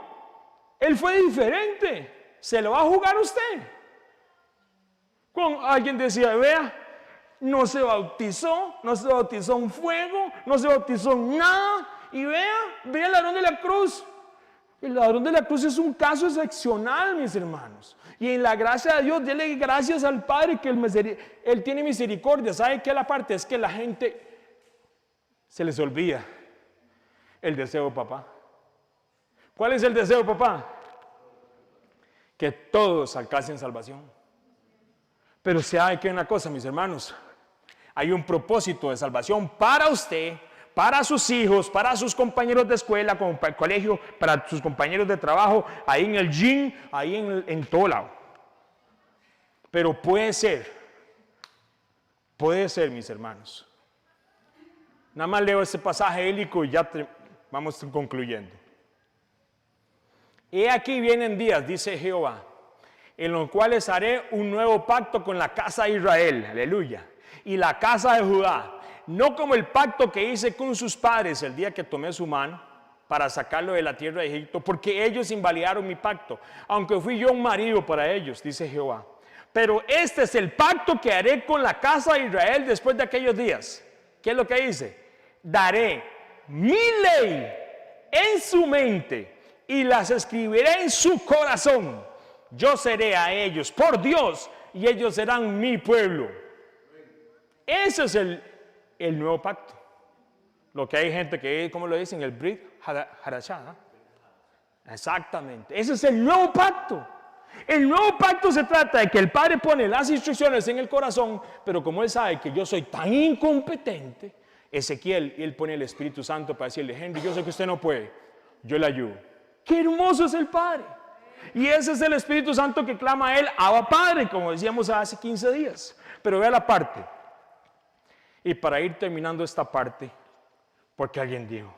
S1: Él fue diferente. ¿Se lo va a jugar usted? Alguien decía, vea, no se bautizó en fuego, no se bautizó en nada. Y vea el ladrón de la cruz. El ladrón de la cruz es un caso excepcional, mis hermanos. Y en la gracia de Dios, denle gracias al Padre que Él tiene misericordia. ¿Sabe qué? La parte es que la gente se les olvida el deseo de papá. ¿Cuál es el deseo de papá? Que todos alcancen salvación. Pero ¿sabe qué? Una cosa, mis hermanos, hay un propósito de salvación para usted, para sus hijos, para sus compañeros de escuela, como para el colegio, para sus compañeros de trabajo, ahí en el gym, ahí en todo lado. Pero puede ser, mis hermanos. Nada más leo este pasaje hélico y ya vamos concluyendo. He aquí vienen días, dice Jehová, en los cuales haré un nuevo pacto con la casa de Israel, aleluya, y la casa de Judá. No como el pacto que hice con sus padres el día que tomé su mano para sacarlo de la tierra de Egipto, porque ellos invalidaron mi pacto, aunque fui yo un marido para ellos, dice Jehová. Pero este es el pacto que haré con la casa de Israel después de aquellos días. ¿Qué es lo que dice? Daré mi ley en su mente y las escribiré en su corazón. Yo seré a ellos por Dios y ellos serán mi pueblo. Ese es el nuevo pacto. Lo que hay gente que, ¿cómo lo dicen? El Brit Hadashah. Exactamente. Ese es el nuevo pacto. El nuevo pacto se trata de que el Padre pone las instrucciones en el corazón, pero como Él sabe que yo soy tan incompetente, Ezequiel, Él pone el Espíritu Santo para decirle, Henry, yo sé que usted no puede, yo le ayudo. ¡Qué hermoso es el Padre! Y ese es el Espíritu Santo que clama a Él, Abba Padre, como decíamos hace 15 días. Pero vea la parte. Y para ir terminando esta parte, porque alguien dijo,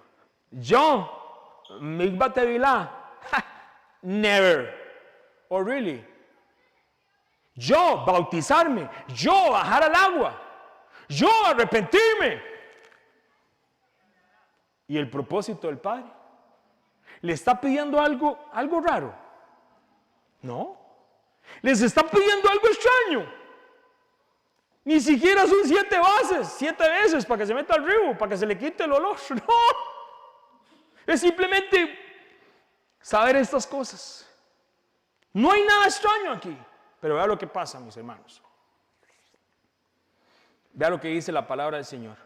S1: yo, Mikva Tevilá, never. Oh, really? Yo bautizarme, yo bajar al agua, yo arrepentirme. ¿Y el propósito del Padre? ¿Le está pidiendo algo raro? No. Les está pidiendo algo extraño. Ni siquiera son 7 veces para que se meta al río, para que se le quite el olor. No. Es simplemente saber estas cosas. No hay nada extraño aquí. Pero vea lo que pasa, mis hermanos. Vea lo que dice la palabra del Señor.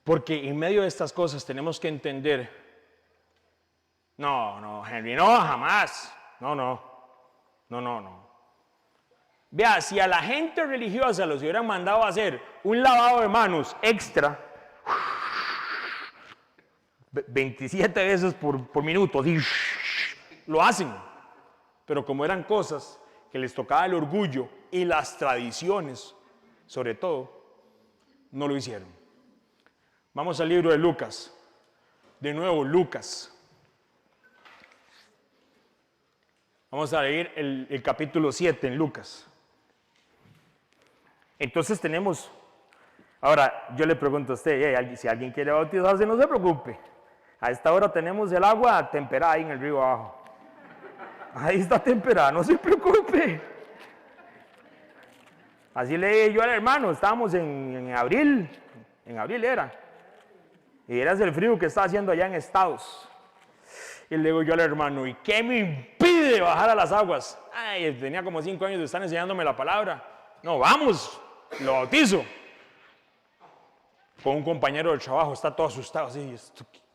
S1: Porque en medio de estas cosas tenemos que entender. No, Henry, no, jamás. No. Vea, si a la gente religiosa los hubieran mandado a hacer un lavado de manos extra, 27 veces por minuto, así, lo hacen. Pero como eran cosas que les tocaba el orgullo y las tradiciones, sobre todo, no lo hicieron. Vamos al libro de Lucas. De nuevo, Lucas. Vamos a leer el capítulo 7 en Lucas. Entonces tenemos, ahora yo le pregunto a usted, si alguien quiere bautizarse, no se preocupe. A esta hora tenemos el agua temperada ahí en el río abajo. Ahí está temperada, no se preocupe. Así le dije yo al hermano, estábamos en abril era. Y era el frío que está haciendo allá en Estados. Y le digo yo al hermano, ¿y qué me impide bajar a las aguas? Ay, tenía como 5 años de estar enseñándome la palabra. No, vamos, lo bautizo. Con un compañero del trabajo, está todo asustado, así,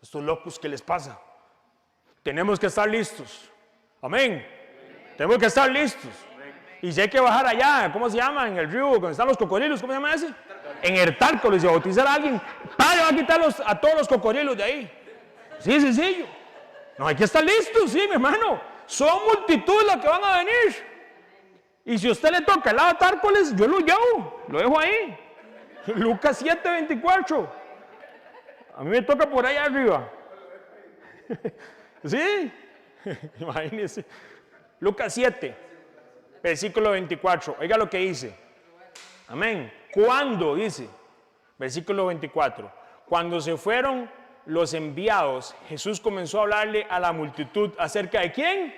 S1: estos locos, ¿qué les pasa? Tenemos que estar listos. Amén. Tenemos que estar listos. Y si hay que bajar allá, ¿cómo se llama? En el río, donde están los cocodrilos, ¿cómo se llama ese? En el Tárcoles, si bautizar a alguien, padre, va a quitar a todos los cocodrilos de ahí. Sí, sencillo. No, hay que estar listos, sí, mi hermano. Son multitudes las que van a venir. Y si a usted le toca el lado de Tárcoles, yo lo llevo, lo dejo ahí. Lucas 7, 24. A mí me toca por allá arriba. ¿Sí? Imagínense. Lucas 7, versículo 24. Oiga lo que dice. Amén. ¿Cuándo? Dice. Versículo 24. Cuando se fueron los enviados, Jesús comenzó a hablarle a la multitud acerca de ¿quién?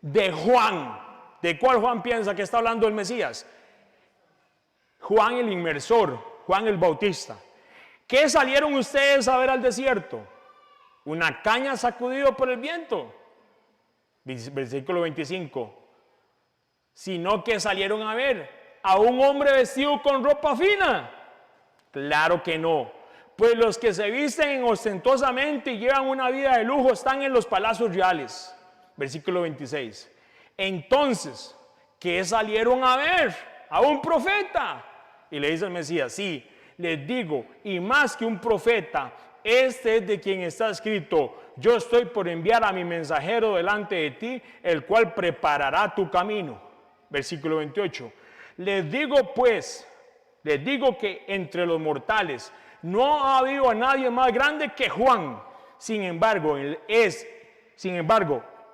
S1: De Juan. ¿De cuál Juan piensa que está hablando el Mesías? Juan el inmersor, Juan el Bautista. ¿Qué salieron ustedes a ver al desierto? Una caña sacudida por el viento. Versículo 25. Sino que salieron a ver a un hombre vestido con ropa fina. Claro que no. Pues los que se visten ostentosamente y llevan una vida de lujo están en los palacios reales. Versículo 26. Entonces, ¿qué salieron a ver? A un profeta. Y le dice el Mesías, sí, les digo, y más que un profeta, este es de quien está escrito, yo estoy por enviar a mi mensajero delante de ti, el cual preparará tu camino. Versículo 28. Les digo que entre los mortales no ha habido a nadie más grande que Juan. Sin embargo,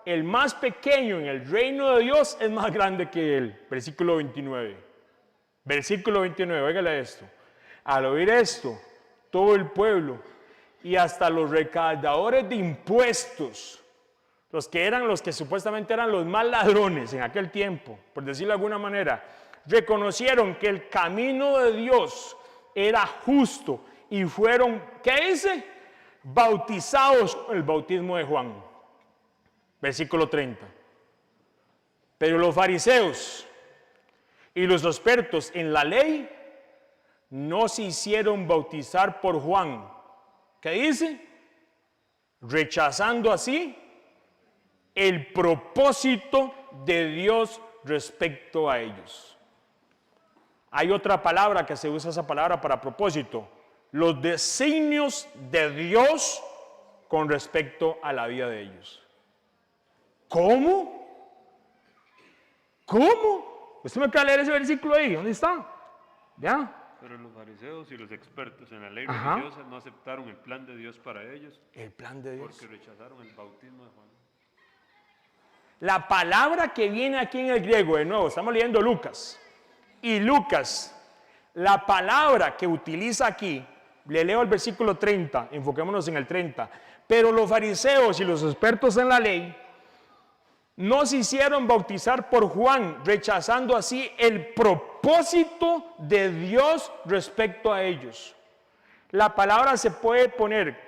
S1: el más pequeño en el reino de Dios es más grande que él. Versículo 29. Versículo 29, óigale esto. Al oír esto, todo el pueblo y hasta los recaudadores de impuestos, los que supuestamente eran los más ladrones en aquel tiempo, por decirlo de alguna manera, reconocieron que el camino de Dios era justo y fueron, ¿qué dice? Bautizados con el bautismo de Juan. Versículo 30. Pero los fariseos y los expertos en la ley no se hicieron bautizar por Juan. ¿Qué dice? Rechazando así el propósito de Dios respecto a ellos. Hay otra palabra que se usa esa palabra para propósito. Los designios de Dios con respecto a la vida de ellos. ¿Cómo? ¿Cómo? ¿Usted me acaba de leer ese versículo ahí? ¿Dónde está? ¿Ya?
S2: Pero los fariseos y los expertos en la ley religiosa no aceptaron el plan de Dios para ellos.
S1: El plan de Dios.
S2: Porque rechazaron el bautismo de Juan.
S1: La palabra que viene aquí en el griego, de nuevo, estamos leyendo Lucas. Y Lucas, la palabra que utiliza aquí, le leo el versículo 30, enfoquémonos en el 30. Pero los fariseos y los expertos en la ley no se hicieron bautizar por Juan, rechazando así el propósito de Dios respecto a ellos. La palabra se puede poner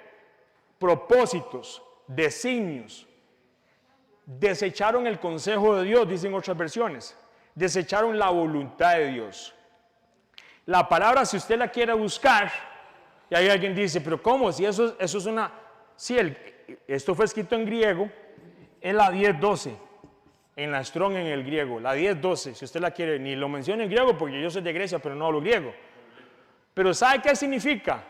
S1: propósitos, designios. Desecharon el consejo de Dios, dicen otras versiones. Desecharon la voluntad de Dios. La palabra, si usted la quiere buscar, y hay alguien dice, pero ¿cómo? Si eso es una... Sí, esto fue escrito en griego, en la 10:12, en la Strong en el griego, la 10:12, si usted la quiere, ni lo menciona en griego porque yo soy de Grecia, pero no hablo griego. Pero ¿sabe qué significa?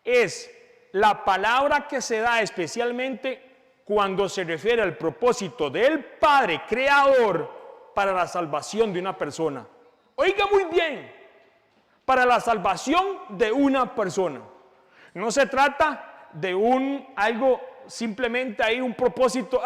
S1: Es la palabra que se da especialmente cuando se refiere al propósito del Padre Creador para la salvación de una persona. Oiga muy bien, para la salvación de una persona. No se trata de algo simplemente ahí, un propósito,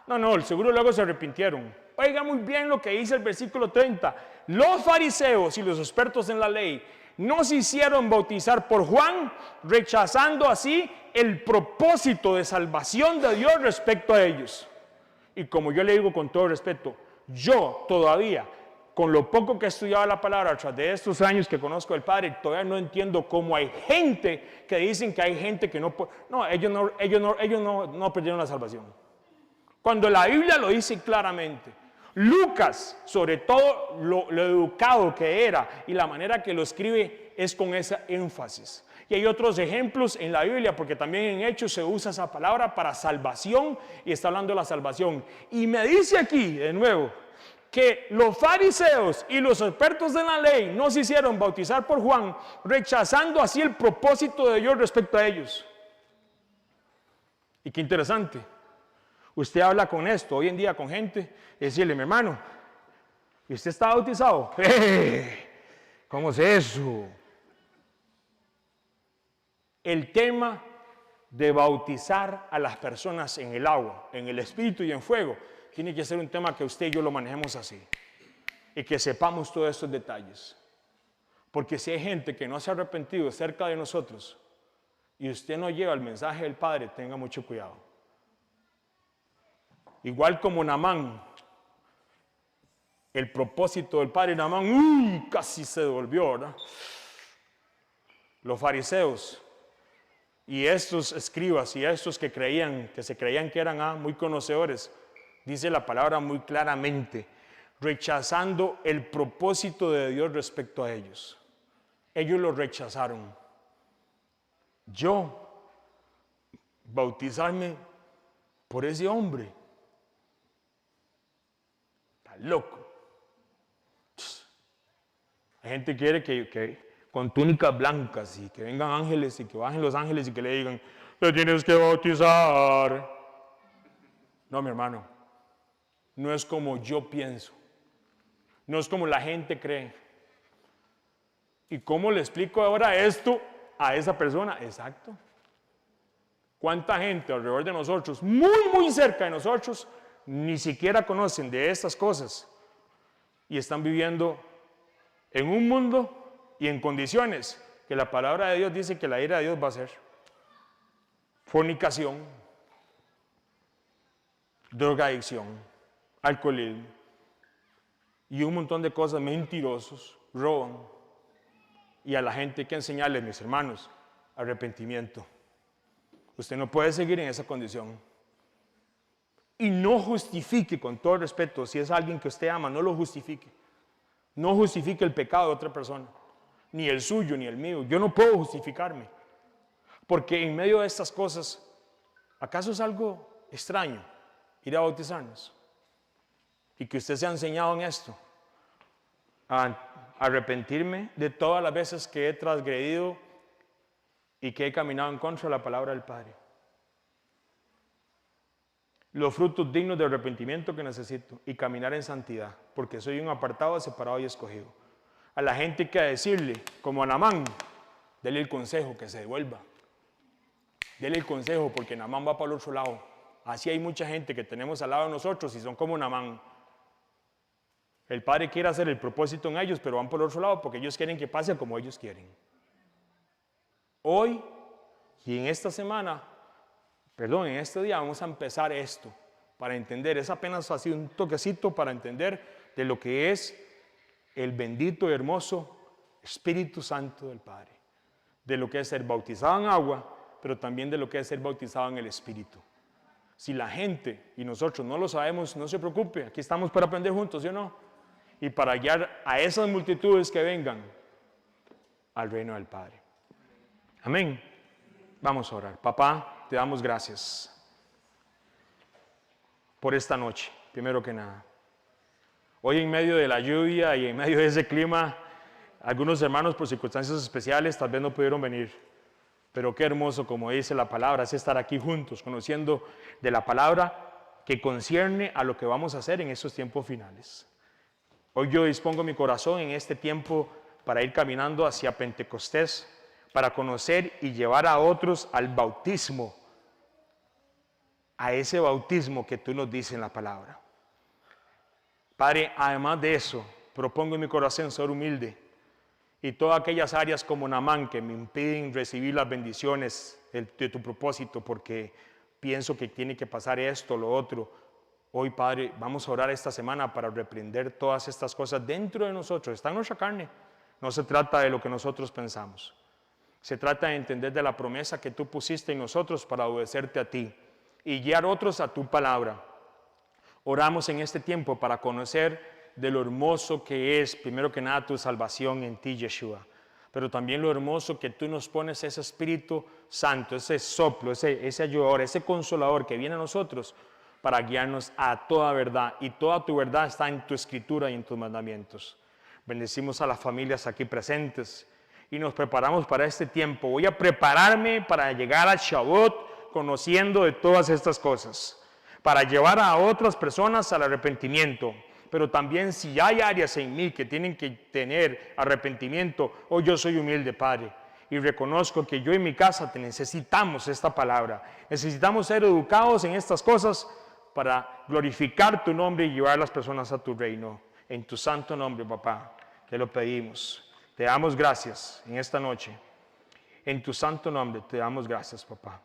S1: no, seguro luego se arrepintieron. Oiga muy bien lo que dice el versículo 30. Los fariseos y los expertos en la ley no se hicieron bautizar por Juan, rechazando así el propósito de salvación de Dios respecto a ellos. Y como yo le digo con todo respeto, yo todavía, con lo poco que he estudiado la palabra, tras de estos años que conozco al Padre, todavía no entiendo cómo hay gente que dicen que hay gente que no puede. No, ellos no perdieron la salvación. Cuando la Biblia lo dice claramente. Lucas, sobre todo lo educado que era y la manera que lo escribe es con ese énfasis. Y hay otros ejemplos en la Biblia, porque también en Hechos se usa esa palabra para salvación y está hablando de la salvación. Y me dice aquí, de nuevo, que los fariseos y los expertos de la ley no se hicieron bautizar por Juan, rechazando así el propósito de Dios respecto a ellos. Y qué interesante. Usted habla con esto hoy en día con gente y decirle, mi hermano, ¿y usted está bautizado? ¿Cómo es eso? El tema de bautizar a las personas en el agua, en el espíritu y en fuego, tiene que ser un tema que usted y yo lo manejemos así. Y que sepamos todos estos detalles. Porque si hay gente que no se ha arrepentido cerca de nosotros y usted no lleva el mensaje del Padre, tenga mucho cuidado. Igual como Naamán, el propósito del padre Naamán, casi se devolvió, ¿verdad? Los fariseos y estos escribas y estos que se creían que eran muy conocedores, dice la palabra muy claramente, rechazando el propósito de Dios respecto a ellos. Ellos lo rechazaron. Yo, bautizarme por ese hombre, loco. Hay gente que quiere que con túnicas blancas y que vengan ángeles y que bajen los ángeles y que le digan, te tienes que bautizar. No, mi hermano, no es como yo pienso, no es como la gente cree. ¿Y cómo le explico ahora esto a esa persona? Exacto. ¿Cuánta gente alrededor de nosotros, muy cerca de nosotros, ni siquiera conocen de estas cosas y están viviendo en un mundo y en condiciones que la palabra de Dios dice que la ira de Dios va a ser? Fornicación, drogadicción, alcoholismo y un montón de cosas, mentirosos, roban. Y a la gente hay que enseñarles, mis hermanos, arrepentimiento. Usted no puede seguir en esa condición. Y no justifique, con todo respeto, si es alguien que usted ama, no lo justifique. No justifique el pecado de otra persona. ni el suyo, ni el mío. Yo no puedo justificarme. Porque en medio de estas cosas, ¿acaso es algo extraño ir a bautizarnos? Y que usted se ha enseñado en esto, a arrepentirme de todas las veces que he transgredido y que he caminado en contra de la palabra del Padre. Los frutos dignos de arrepentimiento que necesito y caminar en santidad, porque soy un apartado, separado y escogido. A la gente hay que decirle, como a Naamán, dele el consejo que se devuelva. Dele el consejo porque Naamán va para el otro lado. Así hay mucha gente que tenemos al lado de nosotros y son como Naamán. El Padre quiere hacer el propósito en ellos, pero van por el otro lado porque ellos quieren que pase como ellos quieren. Hoy y en esta semana, en este día vamos a empezar esto para entender. Es apenas así un toquecito para entender de lo que es el bendito y hermoso Espíritu Santo del Padre. De lo que es ser bautizado en agua, pero también de lo que es ser bautizado en el Espíritu. Si la gente y nosotros no lo sabemos, no se preocupe, aquí estamos para aprender juntos, ¿sí o no? Y para guiar a esas multitudes que vengan al reino del Padre. Amén. Vamos a orar. Papá, te damos gracias por esta noche, primero que nada. Hoy en medio de la lluvia y en medio de ese clima, algunos hermanos por circunstancias especiales tal vez no pudieron venir. Pero qué hermoso, como dice la palabra, es estar aquí juntos, conociendo de la palabra que concierne a lo que vamos a hacer en estos tiempos finales. Hoy yo dispongo mi corazón en este tiempo para ir caminando hacia Pentecostés, para conocer y llevar a otros al bautismo, a ese bautismo que tú nos dices en la palabra. Padre, además de eso, propongo en mi corazón ser humilde y todas aquellas áreas como Naamán que me impiden recibir las bendiciones de tu propósito porque pienso que tiene que pasar esto, lo otro. Hoy, Padre, vamos a orar esta semana para reprender todas estas cosas dentro de nosotros. Está en nuestra carne. No se trata de lo que nosotros pensamos. Se trata de entender de la promesa que tú pusiste en nosotros para obedecerte a ti y guiar otros a tu palabra. Oramos en este tiempo para conocer de lo hermoso que es, primero que nada, tu salvación en ti, Yeshua. Pero también lo hermoso que tú nos pones ese Espíritu Santo, ese soplo, ese ayudador, ese consolador que viene a nosotros para guiarnos a toda verdad. Y toda tu verdad está en tu Escritura y en tus mandamientos. Bendecimos a las familias aquí presentes y nos preparamos para este tiempo. Voy a prepararme para llegar a Shavuot conociendo de todas estas cosas, para llevar a otras personas al arrepentimiento. Pero también si hay áreas en mí que tienen que tener arrepentimiento, hoy yo soy humilde, Padre, y reconozco que yo y mi casa te necesitamos esta palabra. Necesitamos ser educados en estas cosas para glorificar tu nombre y llevar a las personas a tu reino. En tu santo nombre, papá, te lo pedimos. Te damos gracias en esta noche. En tu santo nombre te damos gracias, papá.